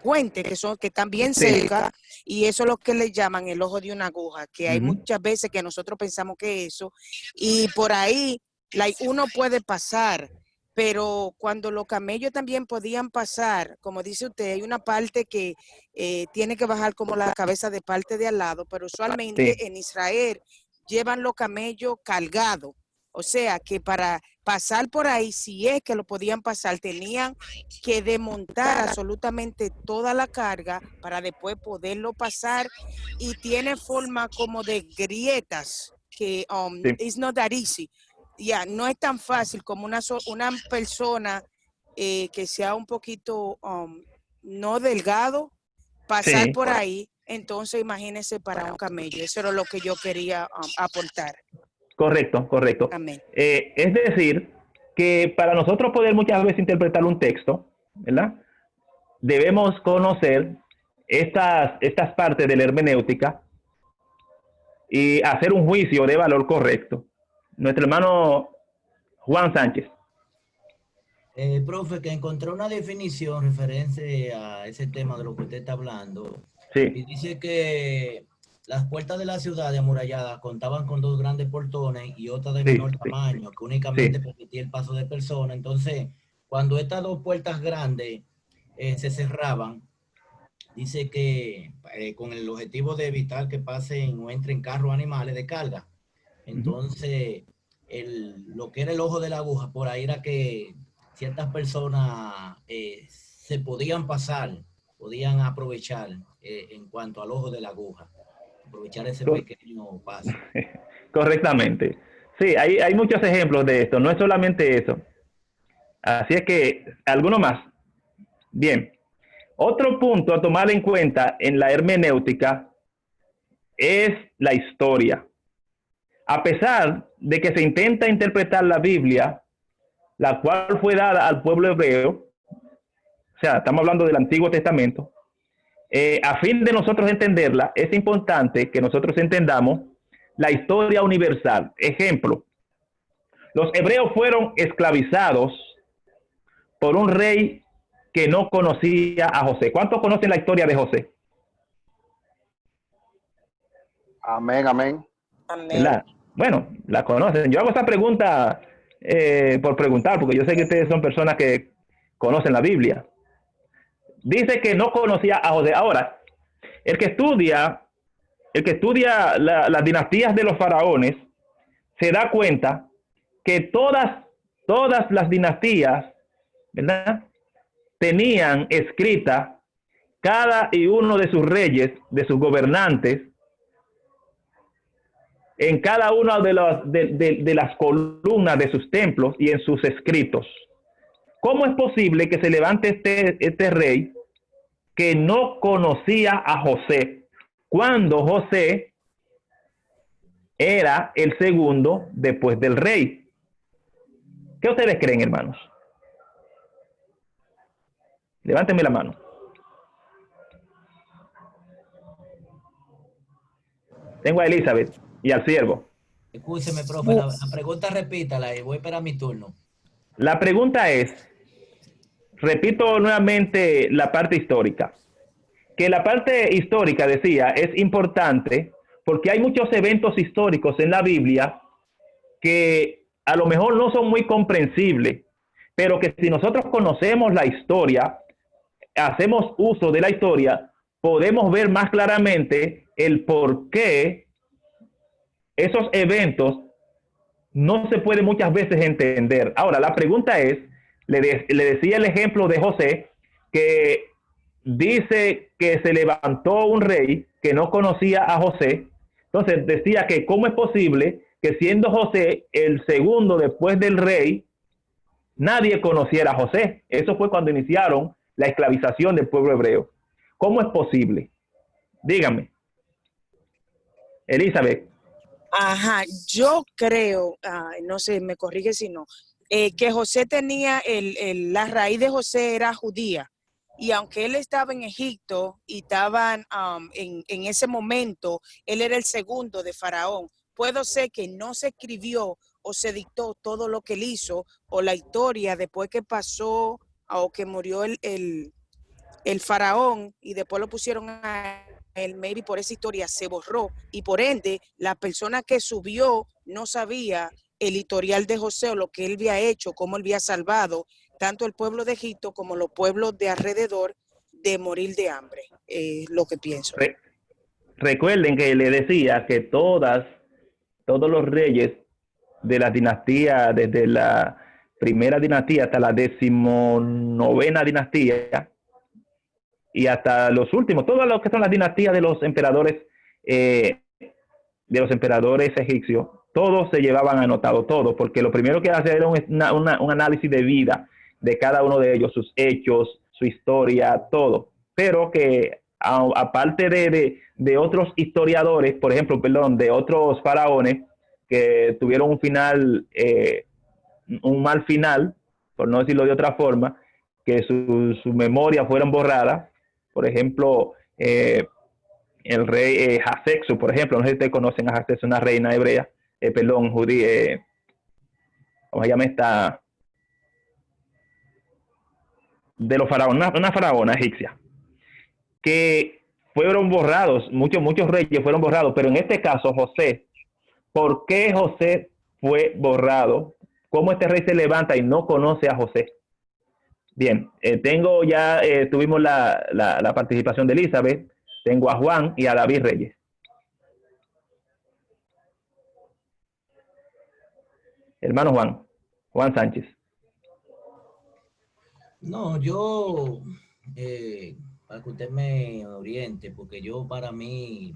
puentes que están bien cerca, y eso es lo que le llaman el ojo de una aguja, que hay muchas veces que nosotros pensamos que eso, y por ahí uno puede pasar. Pero cuando los camellos también podían pasar, como dice usted, hay una parte que tiene que bajar como la cabeza de parte de al lado, pero usualmente en Israel llevan los camellos cargados. O sea, que para pasar por ahí, si es que lo podían pasar, tenían que desmontar absolutamente toda la carga para después poderlo pasar, y tiene forma como de grietas que it's not that easy. No es tan fácil como una persona que sea un poquito no delgado, pasar por ahí. Entonces imagínense para un camello. Eso era lo que yo quería aportar. Correcto, correcto. Amén. Es decir, que para nosotros poder muchas veces interpretar un texto, ¿verdad? Debemos conocer estas partes de la hermenéutica y hacer un juicio de valor correcto. Nuestro hermano Juan Sánchez. Profe, que encontré una definición referente a ese tema de lo que usted está hablando. Sí. Y dice que las puertas de la ciudad amurallada contaban con 2 grandes portones y otra de menor tamaño, que únicamente permitía el paso de personas. Entonces, cuando estas 2 puertas grandes se cerraban, dice que con el objetivo de evitar que pasen o entren carros o animales de carga. Entonces, lo que era el ojo de la aguja, por ahí era que ciertas personas se podían pasar, podían aprovechar en cuanto al ojo de la aguja, aprovechar ese pequeño paso. Correctamente. Sí, hay muchos ejemplos de esto, no es solamente eso. Así es que, ¿alguno más? Bien. Otro punto a tomar en cuenta en la hermenéutica es la historia. A pesar de que se intenta interpretar la Biblia, la cual fue dada al pueblo hebreo, o sea, estamos hablando del Antiguo Testamento, a fin de nosotros entenderla, es importante que nosotros entendamos la historia universal. Ejemplo, los hebreos fueron esclavizados por un rey que no conocía a José. ¿Cuántos conocen la historia de José? Amén, amén. Bueno, la conocen. Yo hago esta pregunta por preguntar, porque yo sé que ustedes son personas que conocen la Biblia. Dice que no conocía a José. Ahora, el que estudia las dinastías de los faraones se da cuenta que todas las dinastías, ¿verdad?, tenían escrita cada y uno de sus reyes, de sus gobernantes, en cada una de las columnas de sus templos y en sus escritos. ¿Cómo es posible que se levante este rey que no conocía a José, cuando José era el segundo después del rey? ¿Qué ustedes creen, hermanos? Levántenme la mano. Tengo a Elizabeth y al siervo. Escúcheme, profe, la pregunta repítala y voy para mi turno. La pregunta es, repito nuevamente la parte histórica, que la parte histórica, decía, es importante porque hay muchos eventos históricos en la Biblia que a lo mejor no son muy comprensibles, pero que si nosotros conocemos la historia, hacemos uso de la historia, podemos ver más claramente el por qué esos eventos no se puede muchas veces entender. Ahora, la pregunta es, le decía el ejemplo de José, que dice que se levantó un rey que no conocía a José. Entonces decía que cómo es posible que siendo José el segundo después del rey, nadie conociera a José. Eso fue cuando iniciaron la esclavización del pueblo hebreo. ¿Cómo es posible? Dígame. Elizabeth. Ajá, yo creo, no sé, me corrige si no, que José tenía, la raíz de José era judía, y aunque él estaba en Egipto y estaban en ese momento, él era el segundo de Faraón. Puede ser que no se escribió o se dictó todo lo que él hizo, o la historia después que pasó o que murió el faraón y después lo pusieron a él, maybe por esa historia se borró, y por ende la persona que subió no sabía el historial de José o lo que él había hecho, cómo él había salvado tanto el pueblo de Egipto como los pueblos de alrededor de morir de hambre. Lo que pienso. Recuerden que le decía que todos los reyes de las dinastías, desde la primera dinastía hasta la 19ª dinastía, y hasta los últimos, todo lo que son las dinastías de los emperadores egipcios, todos se llevaban anotado, todo, porque lo primero que hacía era un análisis de vida de cada uno de ellos, sus hechos, su historia, todo. Pero que aparte de otros historiadores, por ejemplo, de otros faraones que tuvieron un final, un mal final, por no decirlo de otra forma, que su memoria fueron borradas. Por ejemplo, el rey Hatshepsut, por ejemplo, no sé si ustedes conocen a Hatshepsut, una reina hebrea, judía, ¿cómo se llama esta? De los faraones, una faraona egipcia, que fueron borrados, muchos reyes fueron borrados, pero en este caso José, ¿por qué José fue borrado? ¿Cómo este rey se levanta y no conoce a José? Bien, tuvimos la participación de Elizabeth, tengo a Juan y a David Reyes. Hermano Juan Sánchez. No, yo, para que usted me oriente, porque para mí,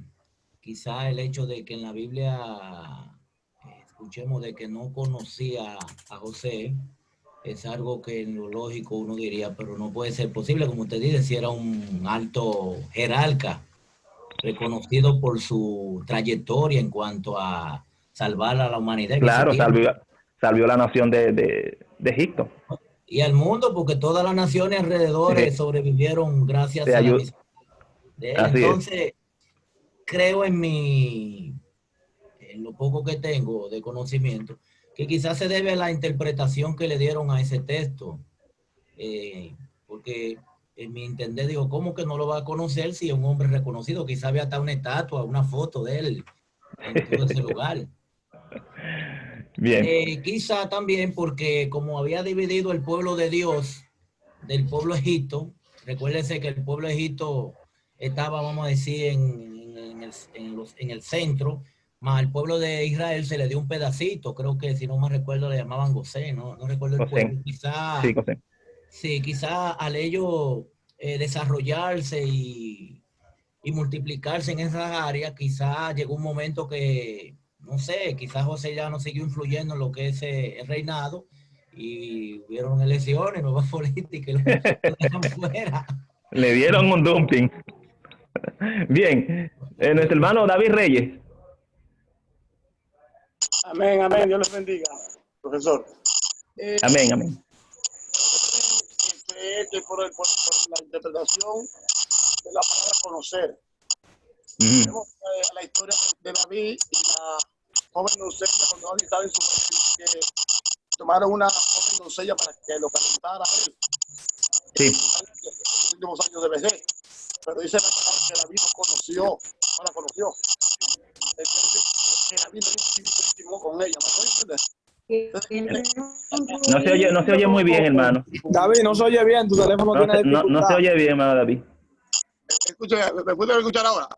quizá el hecho de que en la Biblia escuchemos de que no conocía a José, es algo que en lo lógico uno diría, pero no puede ser posible, como usted dice, si era un alto jerarca, reconocido por su trayectoria en cuanto a salvar a la humanidad. Claro, salvió la nación de Egipto. Y al mundo, porque todas las naciones alrededor sobrevivieron gracias a la misión de él. Entonces, creo en lo poco que tengo de conocimiento, que quizás se debe a la interpretación que le dieron a ese texto. Porque en mi entender, digo, ¿cómo que no lo va a conocer si es un hombre reconocido? Quizás había hasta una estatua, una foto de él en todo ese lugar. Bien. Quizá también porque como había dividido el pueblo de Dios del pueblo egipto, recuérdense que el pueblo egipto estaba, vamos a decir, en el centro, más el pueblo de Israel se le dio un pedacito, creo que si no me recuerdo le llamaban Gosén, no recuerdo el pueblo. Quizá, sí, quizá al ellos desarrollarse y multiplicarse en esas áreas, quizá llegó un momento que, no sé, quizás José ya no siguió influyendo en lo que es el reinado y hubieron elecciones, nuevas políticas, lo dejan fuera. Le dieron un dumping. Bien, nuestro hermano David Reyes. Amén, amén, Dios les bendiga, profesor. Amén. Por la interpretación de la palabra conocer. Vemos la historia de David y la joven doncella cuando David estaba en su que tomaron una joven doncella para que lo calentara a él. Sí. En los últimos años de vejez. Pero dice la palabra que David no la conoció. Que David no intimó con ella, No se oye muy bien, hermano. David, no se oye bien, tu teléfono tiene dificultad. No se oye bien, hermano David. ¿Me puedes escuchar ahora?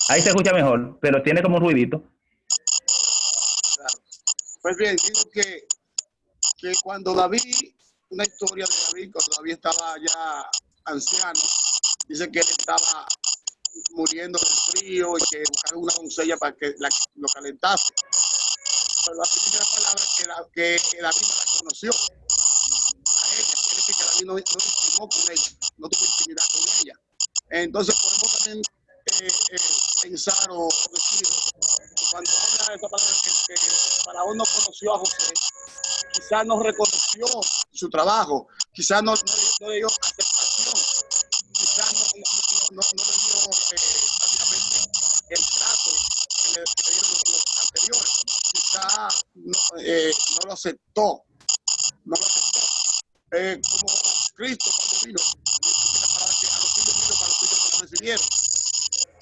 Ahí se escucha mejor, pero tiene como un ruidito. Claro. Pues bien, digo que cuando David, una historia de David, cuando David estaba ya anciano, dice que él estaba muriendo de frío y que buscaron una doncella para que lo calentase. Pero la primera palabra que David no la conoció a ella, quiere decir que David no intimó con ella, no tuvo intimidad con ella. Entonces podemos también pensar o decir que cuando habla de esa palabra que el faraón no conoció a José, quizás no reconoció su trabajo, quizás no le dio aceptación, quizás no le dio básicamente el trato que le dieron los anteriores, quizás no lo aceptó, como Cristo cuando vino, la palabra que a los suyos vino, para los suyos no lo recibieron.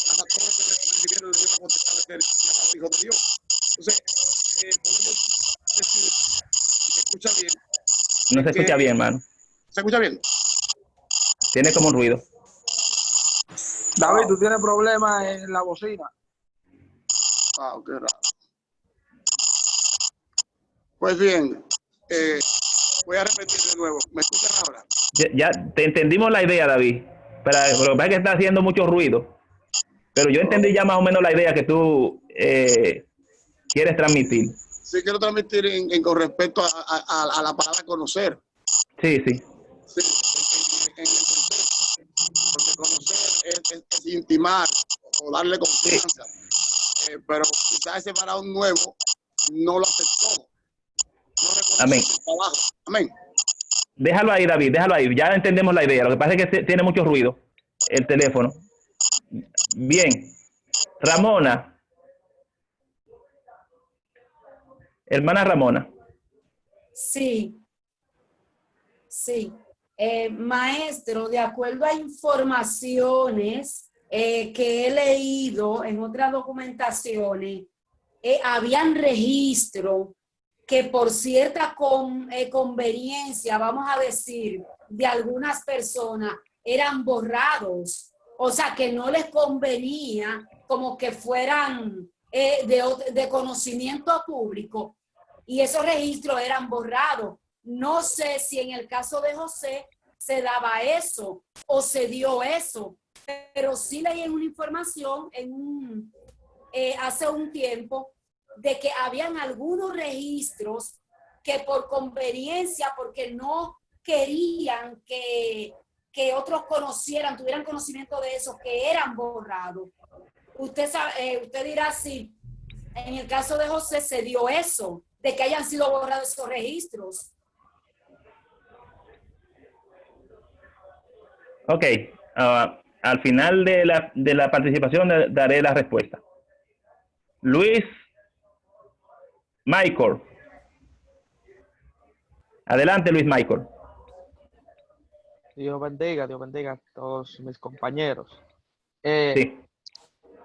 A todos los que recibieron le dio la potestad de ser llamados hijos de Dios. Entonces, podemos decir, ¿se escucha bien? No se escucha bien, hermano. ¿Se escucha bien? Tiene como un ruido. David, ¿tú tienes problemas en la bocina? Qué raro. Pues bien, voy a repetir de nuevo. ¿Me escuchan ahora? Ya te entendimos la idea, David. Pero lo que pasa es que está haciendo mucho ruido. Pero yo entendí ya más o menos la idea que tú quieres transmitir. Sí, quiero transmitir con respecto a la palabra conocer. Sí, sí. Sí, en el contexto. Porque conocer es intimar o darle confianza. Pero quizás ese faraón nuevo no lo aceptó. No reconoció Amén. su trabajo. Amén. Déjalo ahí, David, déjalo ahí. Ya entendemos la idea. Lo que pasa es que tiene mucho ruido el teléfono. Bien. Ramona. Hermana Ramona. Sí. Sí. Maestro, de acuerdo a informaciones que he leído en otras documentaciones, habían registro que por cierta conveniencia, vamos a decir, de algunas personas, eran borrados. O sea, que no les convenía como que fueran de conocimiento público, y esos registros eran borrados. No sé si en el caso de José se daba eso o se dio eso, pero sí leí en una información hace un tiempo de que habían algunos registros que por conveniencia, porque no querían que otros conocieran, tuvieran conocimiento de eso, que eran borrados. Usted dirá si en el caso de José se dio eso, de que hayan sido borrados esos registros. Ok. Al final de la participación daré la respuesta. Luis Michael. Adelante, Luis Michael. Dios bendiga a todos mis compañeros. Sí.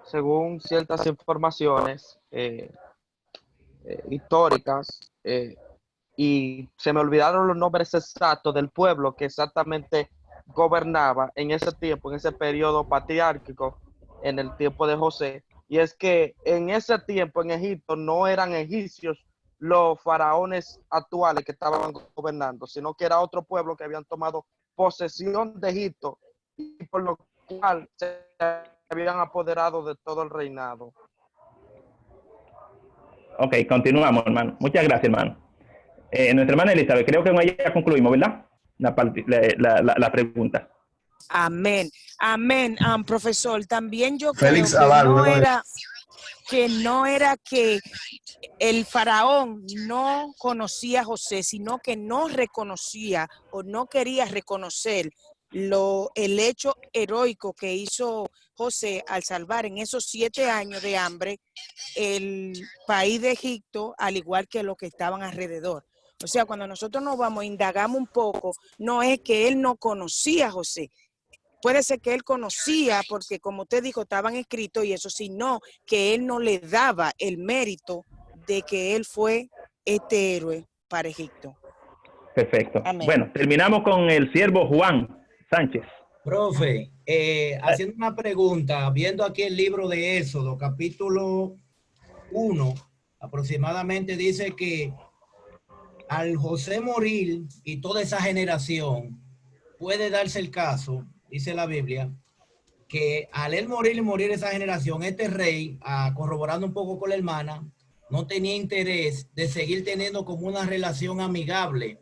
Según ciertas informaciones históricas, y se me olvidaron los nombres exactos del pueblo que exactamente gobernaba en ese tiempo, en ese periodo patriárquico, en el tiempo de José, y es que en ese tiempo en Egipto no eran egipcios los faraones actuales que estaban gobernando, sino que era otro pueblo que habían tomado posesión de Egipto y por lo cual se habían apoderado de todo el reinado. Ok, continuamos, hermano. Muchas gracias, hermano. Nuestra hermana Elizabeth, creo que con ella ya concluimos, ¿verdad? La pregunta. Amén. Amén, profesor. También yo Félix creo que Aval, no era que el faraón no conocía a José, sino que no reconocía o no quería reconocer el hecho heroico que hizo José al salvar en esos 7 años de hambre el país de Egipto, al igual que los que estaban alrededor. O sea, cuando nosotros nos vamos, indagamos un poco, no es que él no conocía a José. Puede ser que él conocía, porque como usted dijo, estaban escritos y eso, sino que él no le daba el mérito de que él fue este héroe para Egipto. Perfecto. Amén. Bueno, terminamos con el siervo Juan Sánchez. Profe, haciendo una pregunta, viendo aquí el libro de Éxodo, capítulo 1, aproximadamente dice que al José morir y toda esa generación, puede darse el caso, dice la Biblia, que al él morir y morir esa generación, este rey, corroborando un poco con la hermana, no tenía interés de seguir teniendo como una relación amigable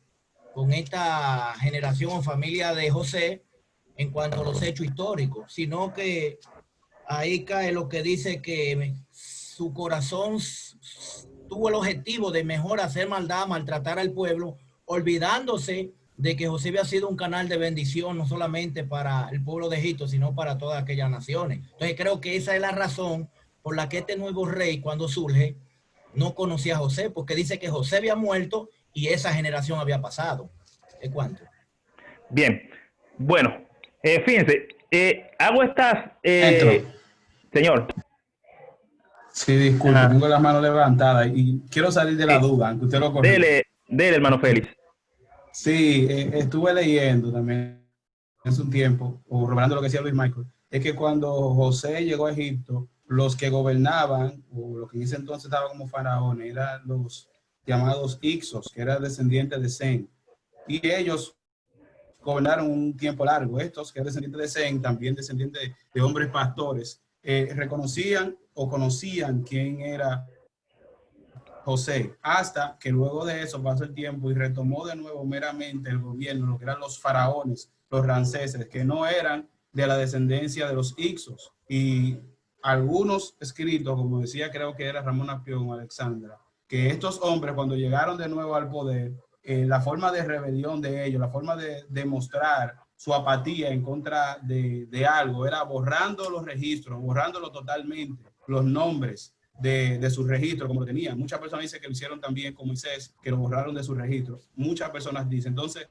con esta generación o familia de José en cuanto a los hechos históricos, sino que ahí cae lo que dice que su corazón tuvo el objetivo de mejor hacer maldad, maltratar al pueblo, olvidándose de que José había sido un canal de bendición, no solamente para el pueblo de Egipto, sino para todas aquellas naciones. Entonces creo que esa es la razón por la que este nuevo rey, cuando surge, no conocía a José, porque dice que José había muerto y esa generación había pasado. ¿De cuánto? Bien, bueno, fíjense, hago estas... señor. Sí, disculpe, tengo las manos levantadas y quiero salir de la duda, aunque usted lo corrija. Dele, hermano Félix. Sí, estuve leyendo también hace un tiempo, o revelando lo que decía Luis Michael, es que cuando José llegó a Egipto, los que gobernaban, o los que en ese entonces estaban como faraones, eran los llamados Ixos, que eran descendientes de Sem. Y ellos gobernaron un tiempo largo. Estos, que eran descendientes de Sem, también descendientes de hombres pastores, reconocían o conocían quién era José, hasta que luego de eso pasó el tiempo y retomó de nuevo meramente el gobierno, lo que eran los faraones, los ramseses, que no eran de la descendencia de los Ixos. Y algunos escritos, como decía, creo que era Ramón Apión o Alexandra, que estos hombres cuando llegaron de nuevo al poder, la forma de rebelión de ellos, la forma de demostrar su apatía en contra de algo, era borrando los registros, borrándolo totalmente, los nombres de sus registros como lo tenían. Muchas personas dicen que lo hicieron también con Moisés, que lo borraron de sus registros. Muchas personas dicen. Entonces,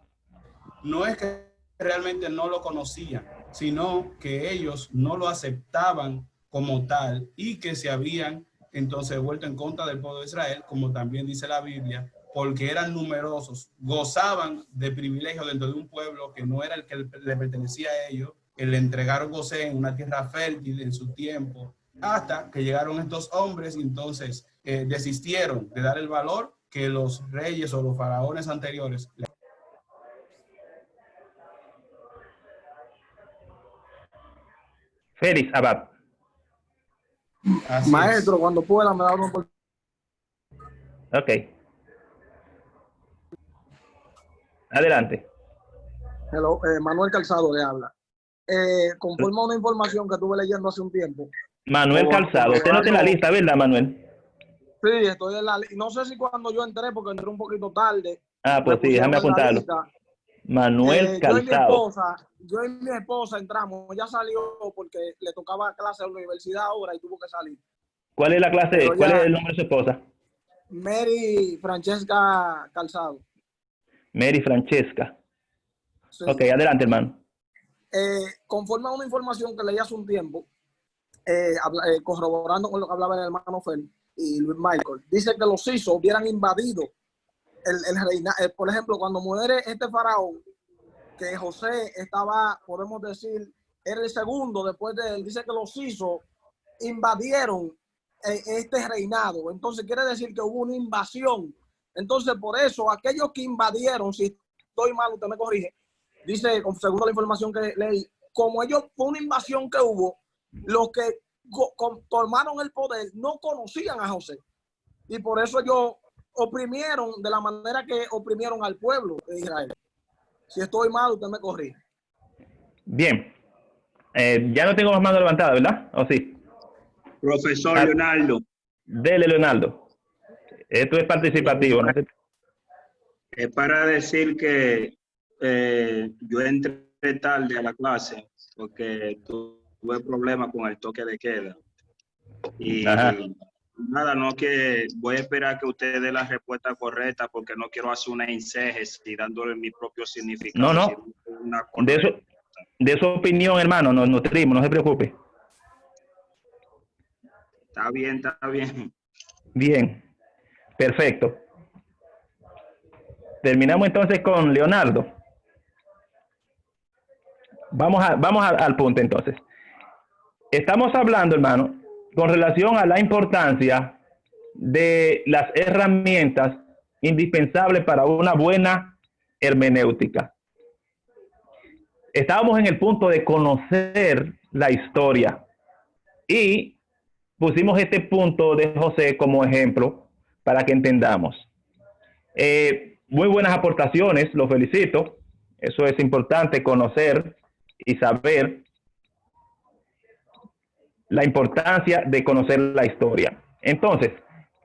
no es que realmente no lo conocían, sino que ellos no lo aceptaban como tal y que se habían entonces vuelto en contra del pueblo de Israel, como también dice la Biblia, porque eran numerosos, gozaban de privilegio dentro de un pueblo que no era el que le pertenecía a ellos, que le entregaron Gosén en una tierra fértil en su tiempo, hasta que llegaron estos hombres y entonces desistieron de dar el valor que los reyes o los faraones anteriores. Félix Abad. Maestro, cuando pueda me da una oportunidad. Ok. Adelante. Hello, Manuel Calzado le habla. Conforme a una información que estuve leyendo hace un tiempo. Manuel Calzado, usted no tiene la lista, ¿verdad, Manuel? Sí, estoy en la lista. No sé si cuando yo entré, porque entré un poquito tarde. Ah, pues sí, déjame apuntarlo. Manuel Calzado. Yo y mi esposa entramos, ya salió porque le tocaba clase a la universidad ahora y tuvo que salir. ¿Cuál es la clase? ¿Cuál es el nombre de su esposa? Mary Francesca Calzado. Mary Francesca. Sí. Ok, adelante, hermano. Conforme a una información que leí hace un tiempo, corroborando con lo que hablaba el hermano Fel y Luis Michael, dice que los Ixos hubieran invadido el reinado. Por ejemplo, cuando muere este faraón, que José estaba, podemos decir, era el segundo después de él, dice que los Ixos invadieron este reinado. Entonces quiere decir que hubo una invasión. Entonces por eso aquellos que invadieron, si estoy mal, usted me corrige, dice, según la información que leí, como ellos, fue una invasión que hubo, los que tomaron el poder no conocían a José. Y por eso ellos oprimieron de la manera que oprimieron al pueblo de Israel. Si estoy mal, usted me corrige. Bien. Ya no tengo las manos levantadas, ¿verdad? ¿O sí? Profesor Leonardo. Dele, Leonardo. Esto es participativo, ¿no? Es para decir que yo entré tarde a la clase porque tuve problemas con el toque de queda. Y nada, no que voy a esperar que usted dé la respuesta correcta porque no quiero hacer una exégesis dándole mi propio significado. No. De su opinión, hermano, nos nutrimos, no se preocupe. Está bien, está bien. Bien, perfecto. Terminamos entonces con Leonardo. Vamos al punto entonces. Estamos hablando, hermano, con relación a la importancia de las herramientas indispensables para una buena hermenéutica. Estábamos en el punto de conocer la historia y pusimos este punto de José como ejemplo para que entendamos. Muy buenas aportaciones, los felicito. Eso es importante, conocer y saber la importancia de conocer la historia. Entonces,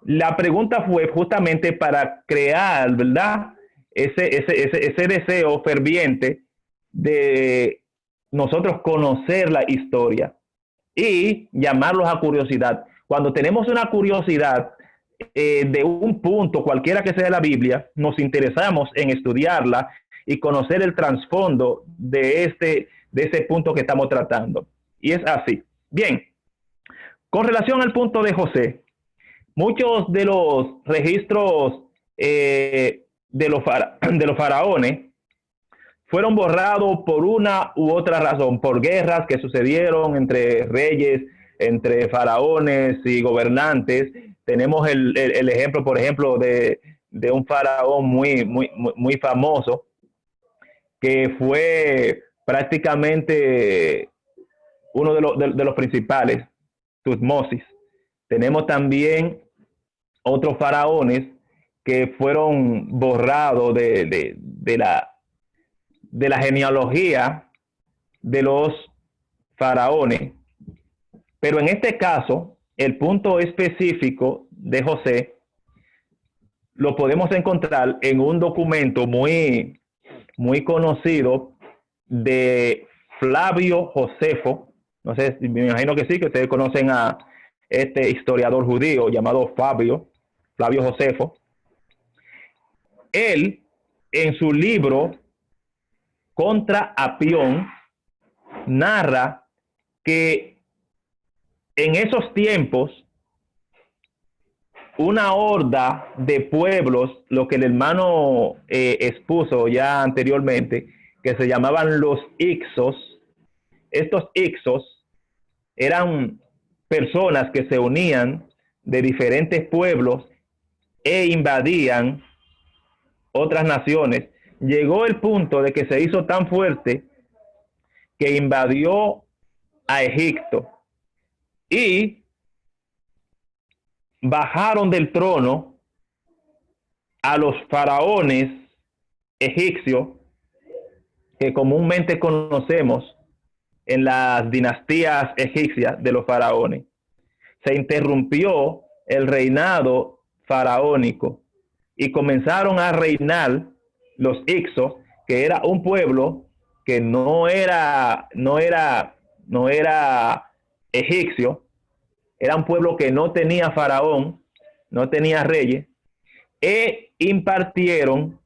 la pregunta fue justamente para crear, ¿verdad? Ese deseo ferviente de nosotros conocer la historia y llamarlos a curiosidad. Cuando tenemos una curiosidad de un punto, cualquiera que sea la Biblia, nos interesamos en estudiarla y conocer el trasfondo de ese punto que estamos tratando. Y es así. Bien, con relación al punto de José, muchos de los registros de los faraones fueron borrados por una u otra razón, por guerras que sucedieron entre reyes, entre faraones y gobernantes. Tenemos el ejemplo, por ejemplo, de de un faraón muy famoso, que fue prácticamente uno de los principales, Tutmosis. Tenemos también otros faraones que fueron borrados de la genealogía de los faraones. Pero en este caso, el punto específico de José lo podemos encontrar en un documento muy conocido de Flavio Josefo. No sé, me imagino que sí, que ustedes conocen a este historiador judío llamado Flavio Josefo. Él, en su libro Contra Apión, narra que en esos tiempos una horda de pueblos, lo que el hermano expuso ya anteriormente, que se llamaban los Ixos. Estos Ixos eran personas que se unían de diferentes pueblos e invadían otras naciones. Llegó el punto de que se hizo tan fuerte que invadió a Egipto y bajaron del trono a los faraones egipcios que comúnmente conocemos en las dinastías egipcias de los faraones. Se interrumpió el reinado faraónico y comenzaron a reinar los Ixos, que era un pueblo que no era egipcio, era un pueblo que no tenía faraón, no tenía reyes, e impartieron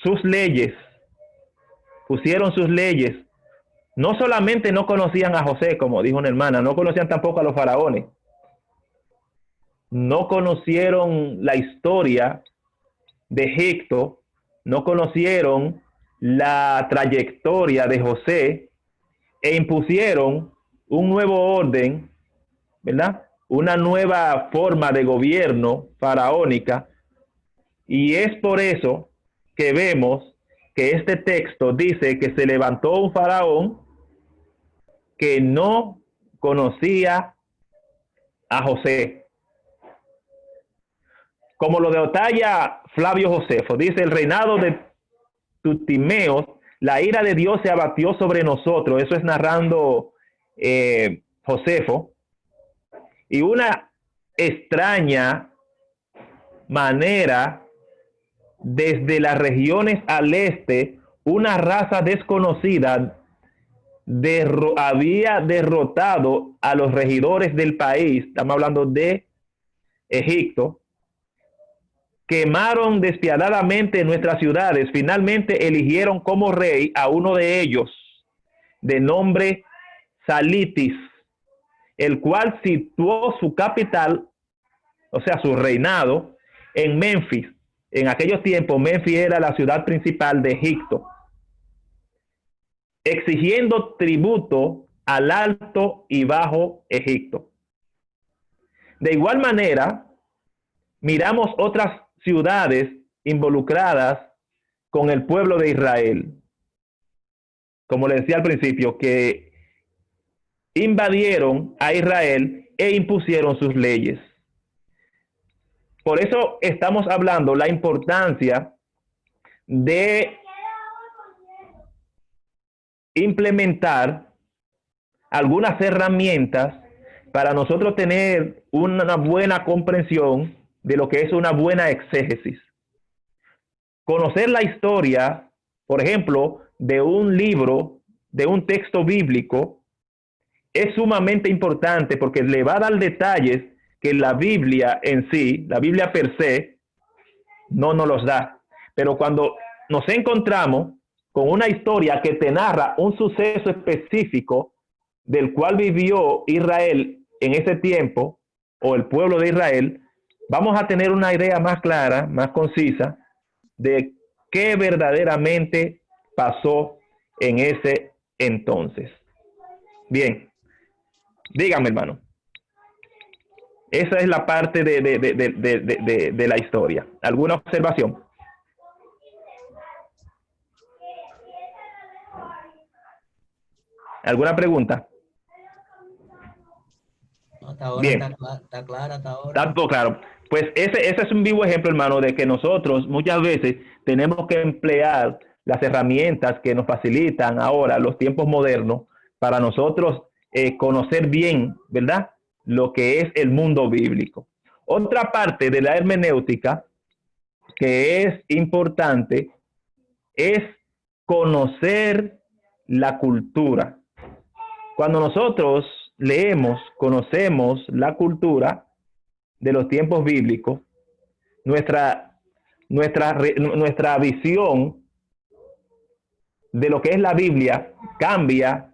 sus leyes, pusieron sus leyes. No solamente no conocían a José, como dijo una hermana, no conocían tampoco a los faraones, no conocieron la historia de Egipto, no conocieron la trayectoria de José e impusieron un nuevo orden, ¿verdad? Una nueva forma de gobierno faraónica, y es por eso que vemos que este texto dice que se levantó un faraón que no conocía a José. Como lo detalla Flavio Josefo, dice: el reinado de Tutimeos, la ira de Dios se abatió sobre nosotros. Eso es narrando Josefo. Y una extraña manera, desde las regiones al este, una raza desconocida había derrotado a los regidores del país. Estamos hablando de Egipto. Quemaron despiadadamente nuestras ciudades. Finalmente eligieron como rey a uno de ellos, de nombre Salitis, el cual situó su capital, o sea, su reinado, en Memphis. En aquellos tiempos, Memphis era la ciudad principal de Egipto, exigiendo tributo al Alto y Bajo Egipto. De igual manera, miramos otras ciudades involucradas con el pueblo de Israel, como le decía al principio, que invadieron a Israel e impusieron sus leyes. Por eso estamos hablando la importancia de implementar algunas herramientas para nosotros tener una buena comprensión de lo que es una buena exégesis. Conocer la historia, por ejemplo, de un libro, de un texto bíblico, es sumamente importante porque le va a dar detalles que la Biblia en sí, la Biblia per se, no nos los da. Pero cuando nos encontramos con una historia que te narra un suceso específico del cual vivió Israel en ese tiempo, o el pueblo de Israel, vamos a tener una idea más clara, más concisa, de qué verdaderamente pasó en ese entonces. Bien, dígame, hermano. Esa es la parte de la historia. ¿Alguna observación? ¿Alguna pregunta? Hasta ahora Bien. está clara, hasta ahora. Está todo claro. Pues ese es un vivo ejemplo, hermano, de que nosotros muchas veces tenemos que emplear las herramientas que nos facilitan ahora los tiempos modernos para nosotros conocer bien, ¿verdad?, lo que es el mundo bíblico. Otra parte de la hermenéutica que es importante es conocer la cultura. Cuando nosotros leemos, conocemos la cultura de los tiempos bíblicos, nuestra visión de lo que es la Biblia cambia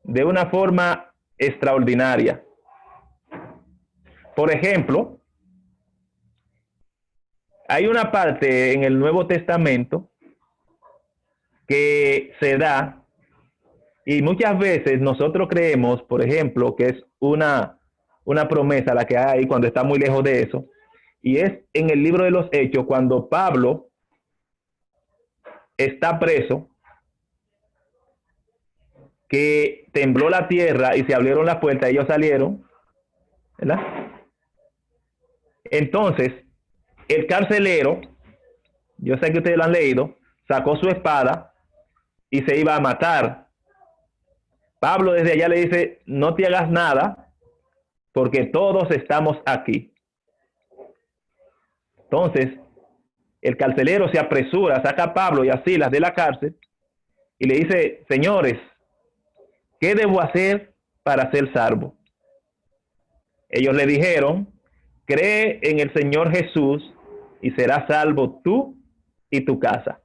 de una forma extraordinaria. Por ejemplo, hay una parte en el Nuevo Testamento que se da, y muchas veces nosotros creemos, por ejemplo, que es una promesa la que hay cuando está muy lejos de eso, y es en el libro de los Hechos, cuando Pablo está preso, que tembló la tierra y se abrieron las puertas, ellos salieron, ¿verdad? Entonces, el carcelero, yo sé que ustedes lo han leído, sacó su espada y se iba a matar. Pablo desde allá le dice, no te hagas nada, porque todos estamos aquí. Entonces, el carcelero se apresura, saca a Pablo y a Silas de la cárcel y le dice, señores, ¿qué debo hacer para ser salvo? Ellos le dijeron, cree en el Señor Jesús y serás salvo tú y tu casa.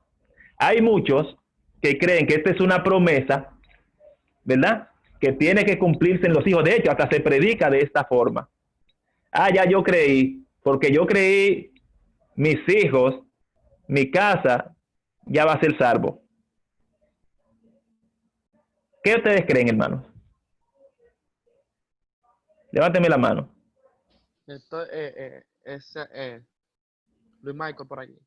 Hay muchos que creen que esta es una promesa, ¿verdad?, que tiene que cumplirse en los hijos. De hecho, hasta se predica de esta forma. Ah, ya yo creí, porque yo creí, mis hijos, mi casa, ya va a ser salvo. ¿Qué ustedes creen, hermanos? Levánteme la mano. Luis Michael por allí.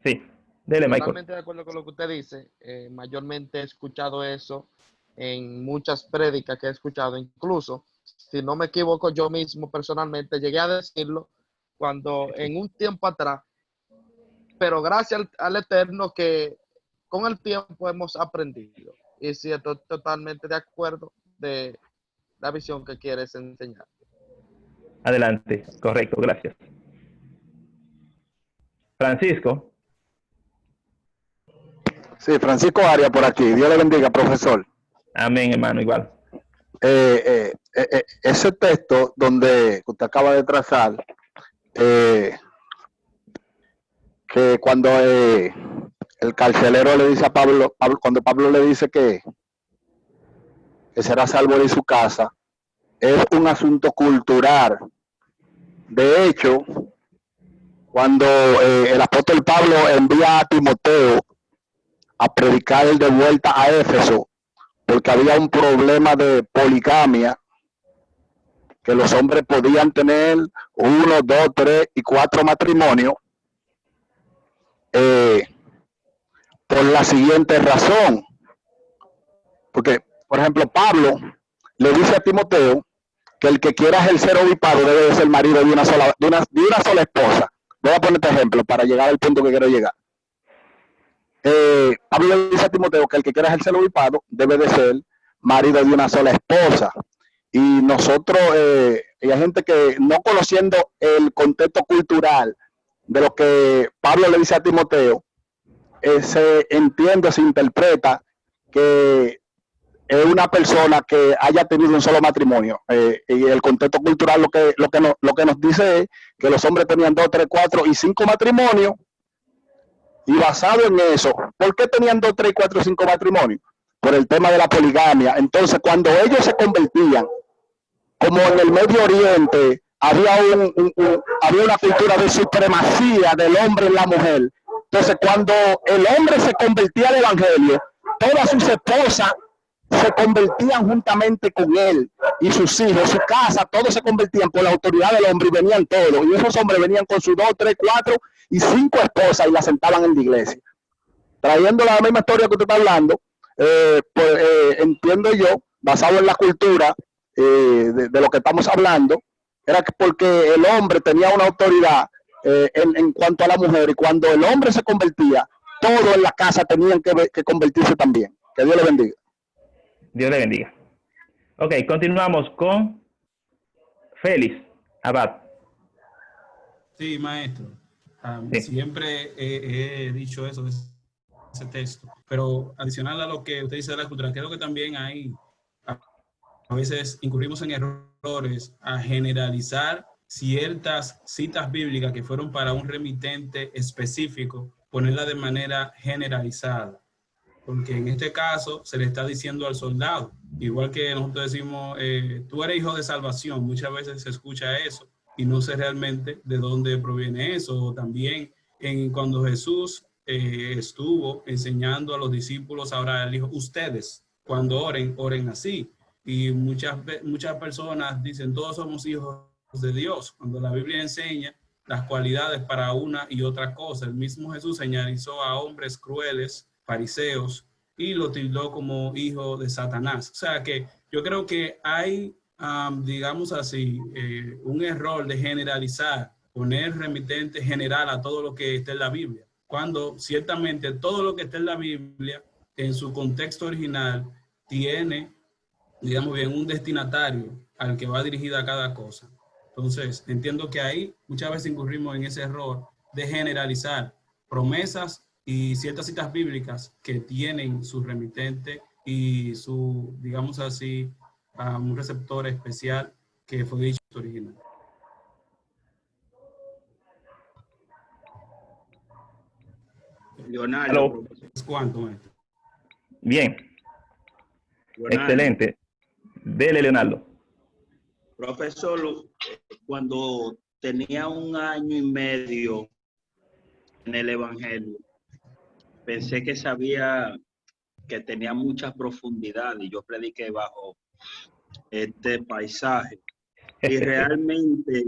Sí, dele, Michael. Totalmente de acuerdo con lo que usted dice. Mayormente he escuchado eso en muchas prédicas que he escuchado. Incluso, si no me equivoco, yo mismo personalmente llegué a decirlo cuando en un tiempo atrás, pero gracias al Eterno que con el tiempo hemos aprendido. Y sí, estoy totalmente de acuerdo de la visión que quieres enseñar. Adelante, correcto, gracias. Francisco. Sí, Francisco Arias por aquí. Dios le bendiga, profesor. Amén, hermano, igual. Ese texto donde usted acaba de trazar, que cuando el carcelero le dice a Pablo, cuando Pablo le dice que será salvo de su casa, es un asunto cultural. De hecho, cuando el apóstol Pablo envía a Timoteo a predicar de vuelta a Éfeso, porque había un problema de poligamia, que los hombres podían tener 1, 2, 3 y 4 matrimonios, por la siguiente razón. Porque, por ejemplo, Pablo le dice a Timoteo que el que quiera ejercer obispado debe de ser marido de una sola esposa. Voy a poner este ejemplo para llegar al punto que quiero llegar. Pablo le dice a Timoteo que el que quiera ejercer obispado debe de ser marido de una sola esposa. Y nosotros, hay gente que no conociendo el contexto cultural de lo que Pablo le dice a Timoteo, se entiende, se interpreta que es una persona que haya tenido un solo matrimonio. Y el contexto cultural lo que nos dice es que los hombres tenían 2, 3, 4 y 5 matrimonios. Y basado en eso, ¿por qué tenían 2, 3, 4 y 5 matrimonios? Por el tema de la poligamia. Entonces, cuando ellos se convertían, como en el Medio Oriente, había una cultura de supremacía del hombre en la mujer. Entonces, cuando el hombre se convertía al evangelio, todas sus esposas se convertían juntamente con él y sus hijos, su casa, todos se convertían por la autoridad del hombre y venían todos. Y esos hombres venían con sus 2, 3, 4 y 5 esposas y las sentaban en la iglesia. Trayendo la misma historia que usted está hablando, entiendo yo, basado en la cultura de lo que estamos hablando, era porque el hombre tenía una autoridad en cuanto a la mujer, y cuando el hombre se convertía, todos en la casa tenían que convertirse también. Que Dios le bendiga. Dios le bendiga. Ok, continuamos con Félix Abad. Sí, maestro. Sí. Siempre he dicho eso de ese texto, pero adicional a lo que usted dice de la cultura, creo que también hay, a veces incurrimos en errores a generalizar ciertas citas bíblicas que fueron para un remitente específico, ponerla de manera generalizada. Porque en este caso se le está diciendo al soldado, igual que nosotros decimos, tú eres hijo de salvación, muchas veces se escucha eso y no sé realmente de dónde proviene eso. O también cuando Jesús estuvo enseñando a los discípulos, ahora él dijo, ustedes cuando oren, oren así. Y muchas personas dicen, todos somos hijos de Dios, cuando la Biblia enseña las cualidades para una y otra cosa. El mismo Jesús señalizó a hombres crueles, fariseos, y lo tildó como hijo de Satanás. O sea que yo creo que hay, digamos así, un error de generalizar, poner remitente general a todo lo que está en la Biblia, cuando ciertamente todo lo que está en la Biblia, en su contexto original, tiene, digamos bien, un destinatario al que va dirigida cada cosa. Entonces, entiendo que ahí muchas veces incurrimos en ese error de generalizar promesas y ciertas citas bíblicas que tienen su remitente y su, digamos así, un receptor especial que fue dicho original. Leonardo. ¿Cuánto, maestro? Bien. Leonardo. Excelente. Dele, Leonardo. Profesor, cuando tenía 1 año y medio en el Evangelio, pensé que sabía que tenía mucha profundidad y yo prediqué bajo este paisaje. Y realmente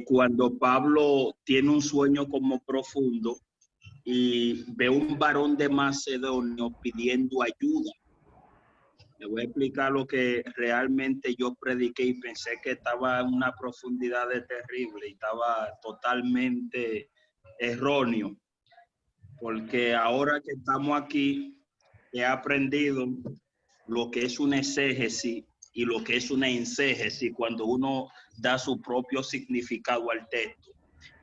cuando Pablo tiene un sueño como profundo y ve un varón de Macedonio pidiendo ayuda, le voy a explicar lo que realmente yo prediqué y pensé que estaba en una profundidad terrible y estaba totalmente erróneo. Porque ahora que estamos aquí, he aprendido lo que es una exégesis y lo que es una exégesis cuando uno da su propio significado al texto.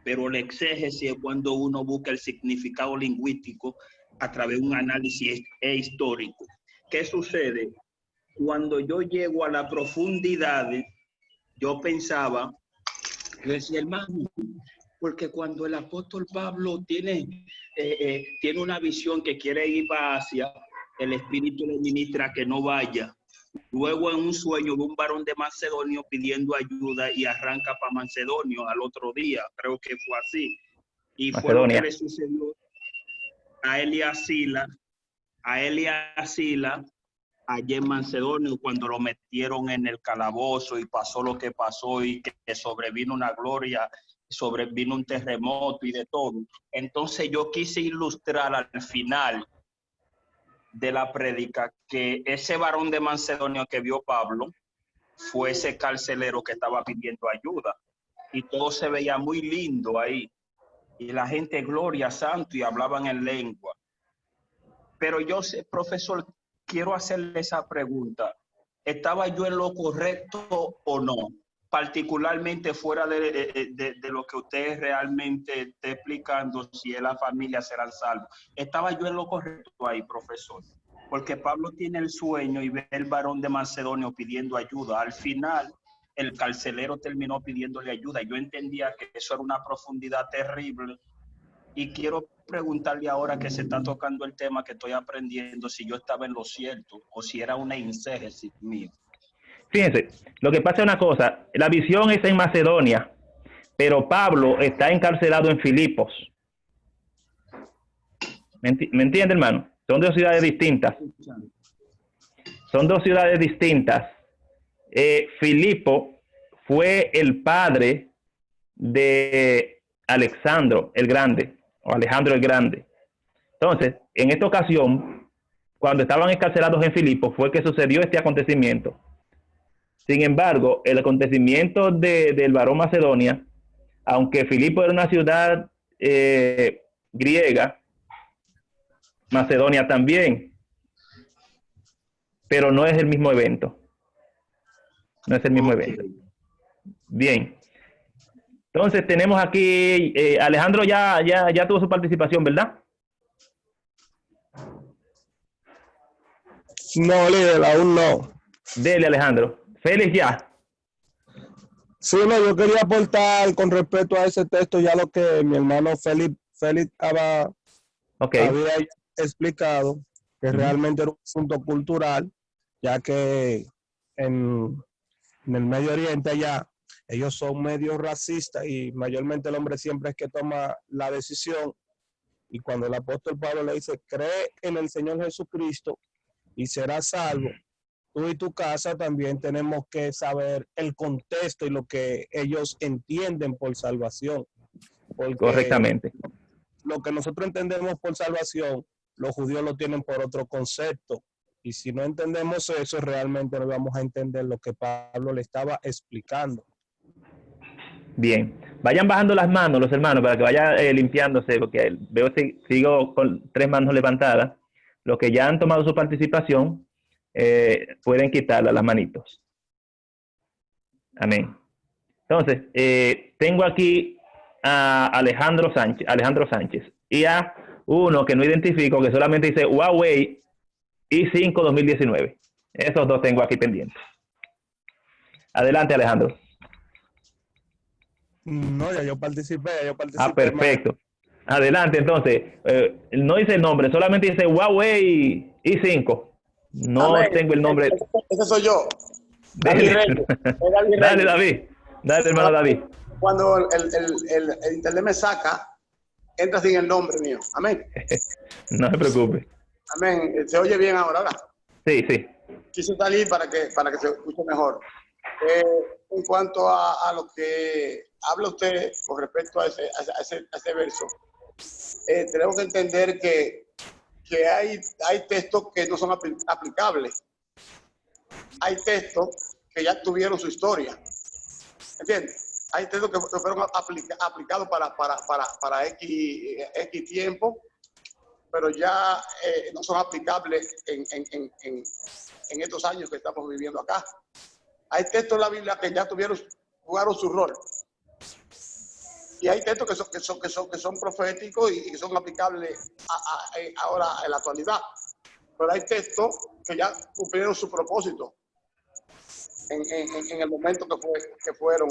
Pero la exégesis es cuando uno busca el significado lingüístico a través de un análisis histórico. ¿Qué sucede? Cuando yo llego a la profundidad, yo pensaba, yo decía, hermano, porque cuando el apóstol Pablo tiene una visión que quiere ir para Asia, el Espíritu le ministra que no vaya. Luego en un sueño de un varón de Macedonio pidiendo ayuda y arranca para Macedonio al otro día. Creo que fue así. Y Macedonia. Fue lo que le sucedió a él y a Sila, allá en Macedonio, cuando lo metieron en el calabozo y pasó lo que pasó y que sobrevino una gloria, sobrevino un terremoto y de todo. Entonces yo quise ilustrar al final de la prédica que ese varón de Macedonio que vio Pablo fue ese carcelero que estaba pidiendo ayuda y todo se veía muy lindo ahí y la gente gloria santo y hablaban en lengua. Pero yo sé, profesor, quiero hacerle esa pregunta. ¿Estaba yo en lo correcto o no? Particularmente fuera de lo que usted realmente está explicando, si es la familia serán salvos. ¿Estaba yo en lo correcto ahí, profesor? Porque Pablo tiene el sueño y ve el varón de Macedonio pidiendo ayuda. Al final, el carcelero terminó pidiéndole ayuda. Yo entendía que eso era una profundidad terrible. Y quiero preguntarle ahora que se está tocando el tema que estoy aprendiendo, si yo estaba en lo cierto o si era una exégesis mío. Fíjense, lo que pasa es una cosa, la visión es en Macedonia, pero Pablo está encarcelado en Filipos. ¿Me entiende, hermano? Son dos ciudades distintas. Son dos ciudades distintas. Filipo fue el padre de Alejandro el Grande, o Alejandro el Grande. Entonces, en esta ocasión, cuando estaban encarcelados en Filipo, fue que sucedió este acontecimiento. Sin embargo, el acontecimiento del varón Macedonia, aunque Filipo era una ciudad griega, Macedonia también, pero no es el mismo evento. No es el mismo evento. Bien. Entonces tenemos aquí, Alejandro ya tuvo su participación, ¿verdad? No, líder, aún no. Dele, Alejandro. Félix ya. Sí, no, yo quería aportar con respecto a ese texto ya lo que mi hermano Félix había explicado, que realmente era un asunto cultural, ya que en el Medio Oriente allá ellos son medio racistas y mayormente el hombre siempre es que toma la decisión. Y cuando el apóstol Pablo le dice, cree en el Señor Jesucristo y serás salvo, tú y tu casa, también tenemos que saber el contexto y lo que ellos entienden por salvación. Porque correctamente. Lo que nosotros entendemos por salvación, los judíos lo tienen por otro concepto. Y si no entendemos eso, realmente no vamos a entender lo que Pablo le estaba explicando. Bien. Vayan bajando las manos los hermanos para que vaya limpiándose, porque veo que sigo con 3 manos levantadas. Los que ya han tomado su participación, pueden quitarla las manitos. Amén. Entonces, tengo aquí a Alejandro Sánchez y a uno que no identifico, que solamente dice Huawei i5 2019. Esos dos tengo aquí pendientes. Adelante, Alejandro. No, ya yo participé. Ah, perfecto. Adelante, entonces. No dice el nombre, solamente dice Huawei i5. No tengo el nombre. Ese soy yo. Dale, David. Dale, hermano David. Cuando el internet me saca, entra sin el nombre mío. Amén. No se preocupe. Amén. ¿Se oye bien ahora? Sí, sí. Quise salir para que se escuche mejor. En cuanto a lo que habla usted con respecto a ese verso, tenemos que entender que hay textos que no son aplicables. Hay textos que ya tuvieron su historia. ¿Entiendes? Hay textos que fueron aplicados para X tiempo, pero ya no son aplicables en estos años que estamos viviendo acá. Hay textos en la Biblia que ya jugaron su rol. Y hay textos que son proféticos y que son aplicables ahora en la actualidad. Pero hay textos que ya cumplieron su propósito en el momento que fueron.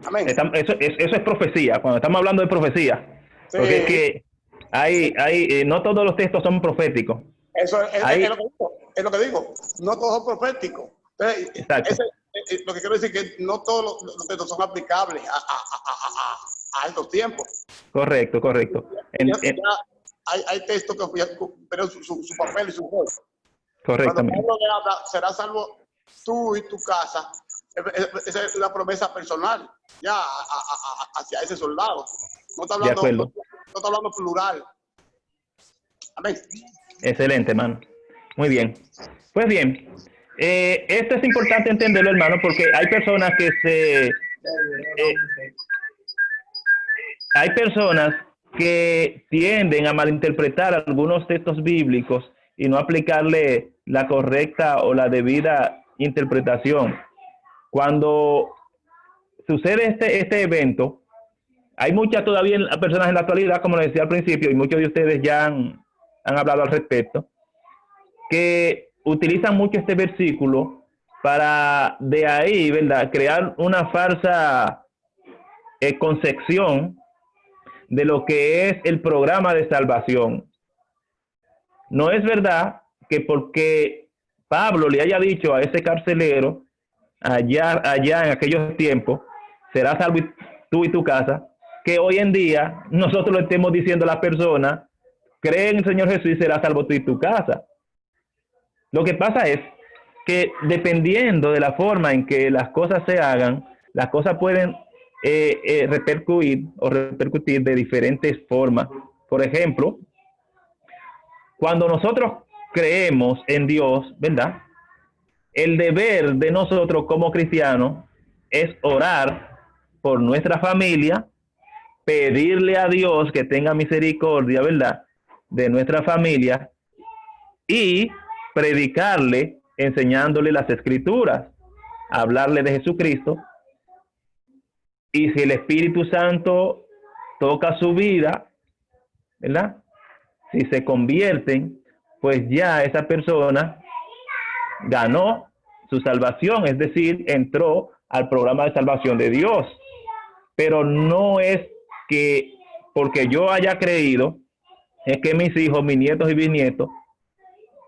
Amén. Eso es profecía, cuando estamos hablando de profecía. Sí. Porque es que no todos los textos son proféticos. Eso es lo que digo. No todos son proféticos. Entonces, lo que quiero decir es que no todos los textos son aplicables a estos tiempos. Correcto. Hay textos que cumplieron su papel y su rol. Correctamente. Cuando Pablo habla, será salvo tú y tu casa. Esa es una promesa personal ya hacia ese soldado. No está hablando plural. Amén. Excelente, hermano. Muy bien. Pues bien, esto es importante entenderlo, hermano, porque hay personas que tienden a malinterpretar algunos textos bíblicos y no aplicarle la correcta o la debida interpretación. Cuando sucede este evento, hay muchas todavía personas en la actualidad, como les decía al principio, y muchos de ustedes ya han hablado al respecto, que utilizan mucho este versículo para de ahí, ¿verdad?, crear una falsa concepción de lo que es el programa de salvación. No es verdad que porque Pablo le haya dicho a ese carcelero allá en aquellos tiempos, serás salvo tú y tu casa, que hoy en día nosotros le estemos diciendo a las personas, cree en el Señor Jesús y serás salvo tú y tu casa. Lo que pasa es que dependiendo de la forma en que las cosas se hagan, las cosas pueden repercutir de diferentes formas. Por ejemplo, cuando nosotros creemos en Dios, ¿verdad? El deber de nosotros como cristianos es orar por nuestra familia, pedirle a Dios que tenga misericordia, ¿verdad?, de nuestra familia y predicarle, enseñándole las escrituras, hablarle de Jesucristo. Y si el Espíritu Santo toca su vida, ¿verdad?, si se convierten, pues ya esa persona ganó su salvación, es decir, entró al programa de salvación de Dios. Pero no es que porque yo haya creído, es que mis hijos, mis nietos y bisnietos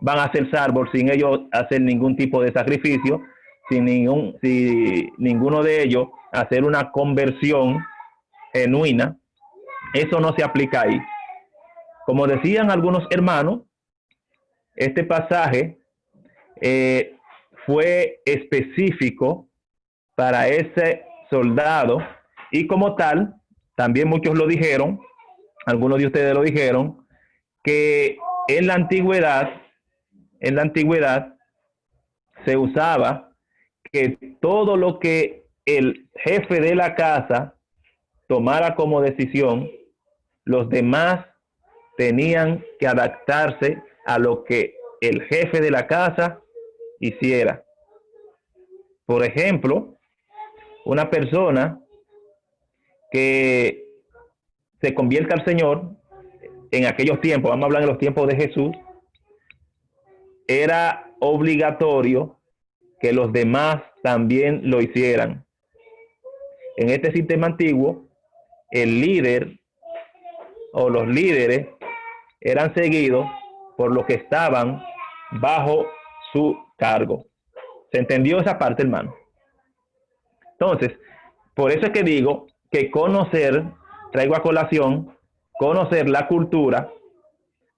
van a ser salvos sin ellos hacer ningún tipo de sacrificio, sin ninguno de ellos hacer una conversión genuina. Eso no se aplica ahí. Como decían algunos hermanos, este pasaje fue específico para ese soldado y como tal, también muchos lo dijeron, algunos de ustedes lo dijeron, que en la antigüedad se usaba que todo lo que el jefe de la casa tomara como decisión, los demás tenían que adaptarse a lo que el jefe de la casa hiciera. Por ejemplo, una persona que se convierta al Señor en aquellos tiempos, vamos a hablar de los tiempos de Jesús, era obligatorio que los demás también lo hicieran. En este sistema antiguo, el líder o los líderes eran seguidos por los que estaban bajo su cargo. ¿Se entendió esa parte, hermano? Entonces, por eso es que digo que traigo a colación, conocer la cultura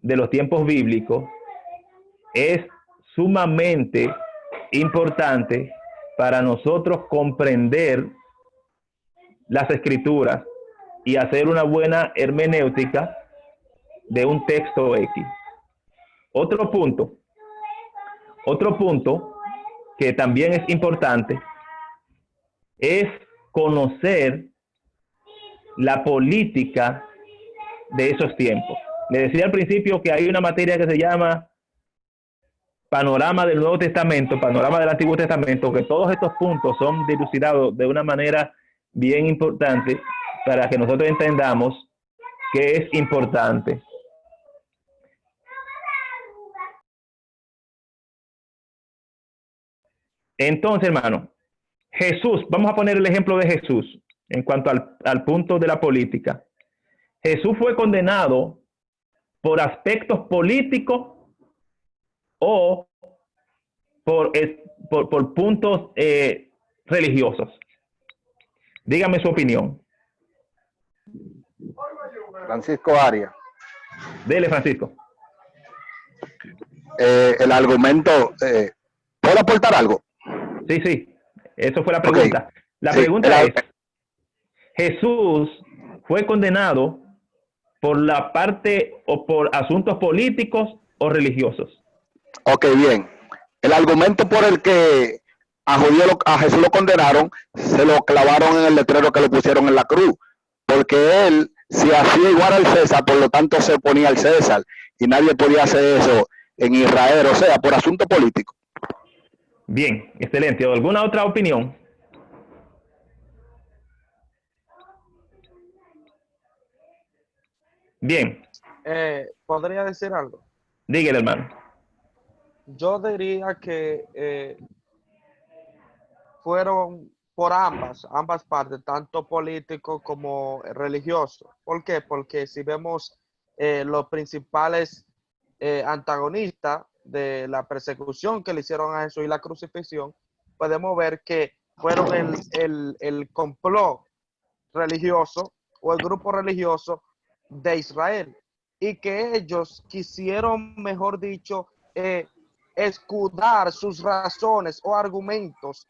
de los tiempos bíblicos es sumamente importante para nosotros comprender las escrituras y hacer una buena hermenéutica de un texto X. Otro punto que también es importante es conocer la política de esos tiempos. Le decía al principio que hay una materia que se llama panorama del Nuevo Testamento, panorama del Antiguo Testamento, que todos estos puntos son dilucidados de una manera bien importante para que nosotros entendamos qué es importante. Entonces, hermano, Jesús, vamos a poner el ejemplo de Jesús en cuanto al punto de la política. Jesús fue condenado por aspectos políticos o por puntos religiosos. Dígame su opinión. Francisco Arias. Dele, Francisco. El argumento, ¿puedo aportar algo? Sí, eso fue la pregunta. Okay. La pregunta es, ¿Jesús fue condenado por la parte o por asuntos políticos o religiosos? Ok, bien. El argumento por el que a Jesús lo condenaron, se lo clavaron en el letrero que le pusieron en la cruz, porque él se hacía igual al César, por lo tanto se ponía al César, y nadie podía hacer eso en Israel, o sea, por asunto político. Bien, excelente. ¿Alguna otra opinión? Bien. ¿Podría decir algo? Dígale, hermano. Yo diría que fueron por ambas partes, tanto político como religioso. ¿Por qué? Porque si vemos los principales antagonistas de la persecución que le hicieron a Jesús y la crucifixión, podemos ver que fueron el complot religioso o el grupo religioso de Israel, y que ellos quisieron, mejor dicho, escudar sus razones o argumentos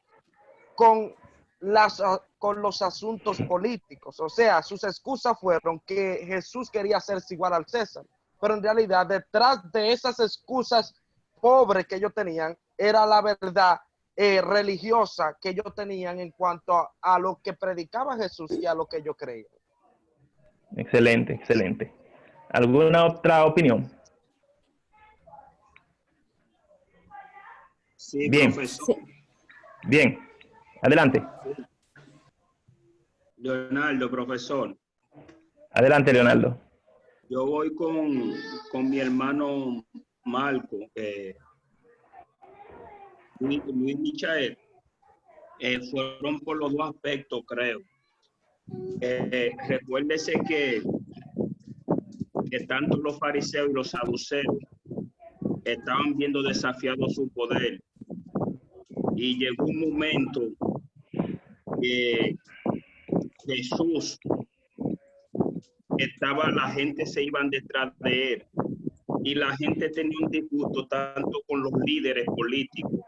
con los asuntos políticos. O sea, sus excusas fueron que Jesús quería hacerse igual al César, pero en realidad detrás de esas excusas pobres que ellos tenían era la verdad religiosa que ellos tenían en cuanto a lo que predicaba Jesús y a lo que ellos creían. Excelente, excelente. ¿Alguna otra opinión? Sí, Bien. profesor. Bien, adelante. Leonardo, profesor. Adelante, Leonardo. Yo voy con mi hermano Marco, Luis Michael. Fueron por los dos aspectos, creo. Recuérdese que tanto los fariseos y los saduceos estaban viendo desafiado su poder, y llegó un momento que Jesús la gente se iban detrás de él, y la gente tenía un disgusto tanto con los líderes políticos,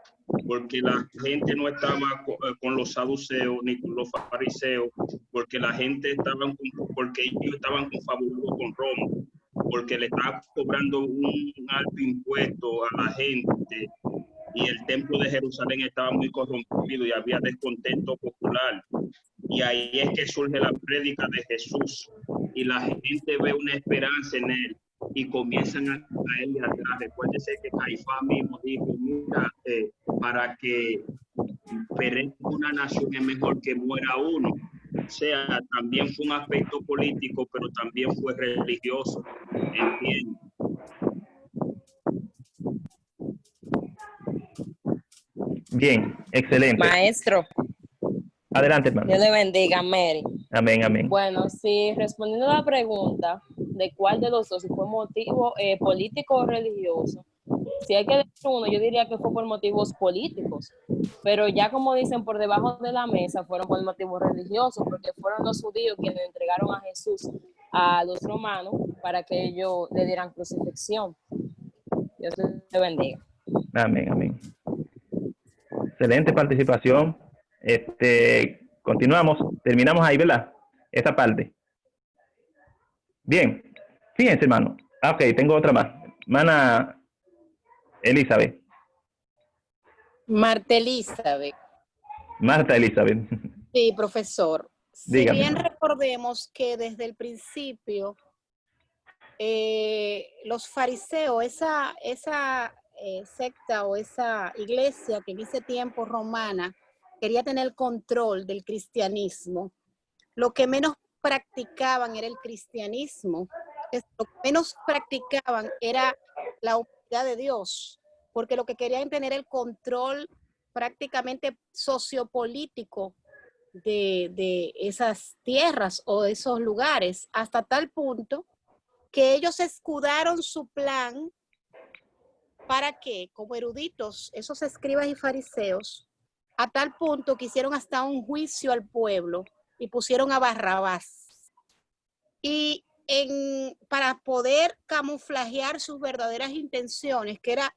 porque la gente no estaba con los saduceos ni con los fariseos, porque la gente porque ellos estaban confabulados con Roma, porque le estaban cobrando un alto impuesto a la gente, y el templo de Jerusalén estaba muy corrompido y había descontento popular. Y ahí es que surge la prédica de Jesús, y la gente ve una esperanza en él y comienzan a caerle atrás. Recuérdese que Caifás mismo dijo, mira, para que perezca una nación es mejor que muera uno. O sea, también fue un aspecto político, pero también fue religioso. Entiendo. Bien, excelente. Maestro. Adelante, hermano. Dios le bendiga, Mary. Amén, amén. Bueno, sí, respondiendo a la pregunta de cuál de los dos, si fue motivo político o religioso, si hay que decir uno, yo diría que fue por motivos políticos, pero ya como dicen, por debajo de la mesa fueron por motivos religiosos, porque fueron los judíos quienes entregaron a Jesús a los romanos para que ellos le dieran crucifixión. Dios te bendiga. Amén, amén. Excelente participación. Continuamos, terminamos ahí, ¿verdad? Esa parte. Bien, fíjense, hermano. Ok, tengo otra más. Hermana Elizabeth. Marta Elizabeth. Marta Elizabeth. Sí, profesor. Dígame. Si bien recordemos que desde el principio los fariseos, esa secta o esa iglesia que en ese tiempo romana quería tener control del cristianismo, lo que menos practicaban era el cristianismo, lo que menos practicaban era la humanidad de Dios, porque lo que querían tener el control prácticamente sociopolítico de esas tierras o de esos lugares, hasta tal punto que ellos escudaron su plan para que, como eruditos, esos escribas y fariseos, a tal punto que hicieron hasta un juicio al pueblo y pusieron a Barrabás. Y para poder camuflajear sus verdaderas intenciones, que era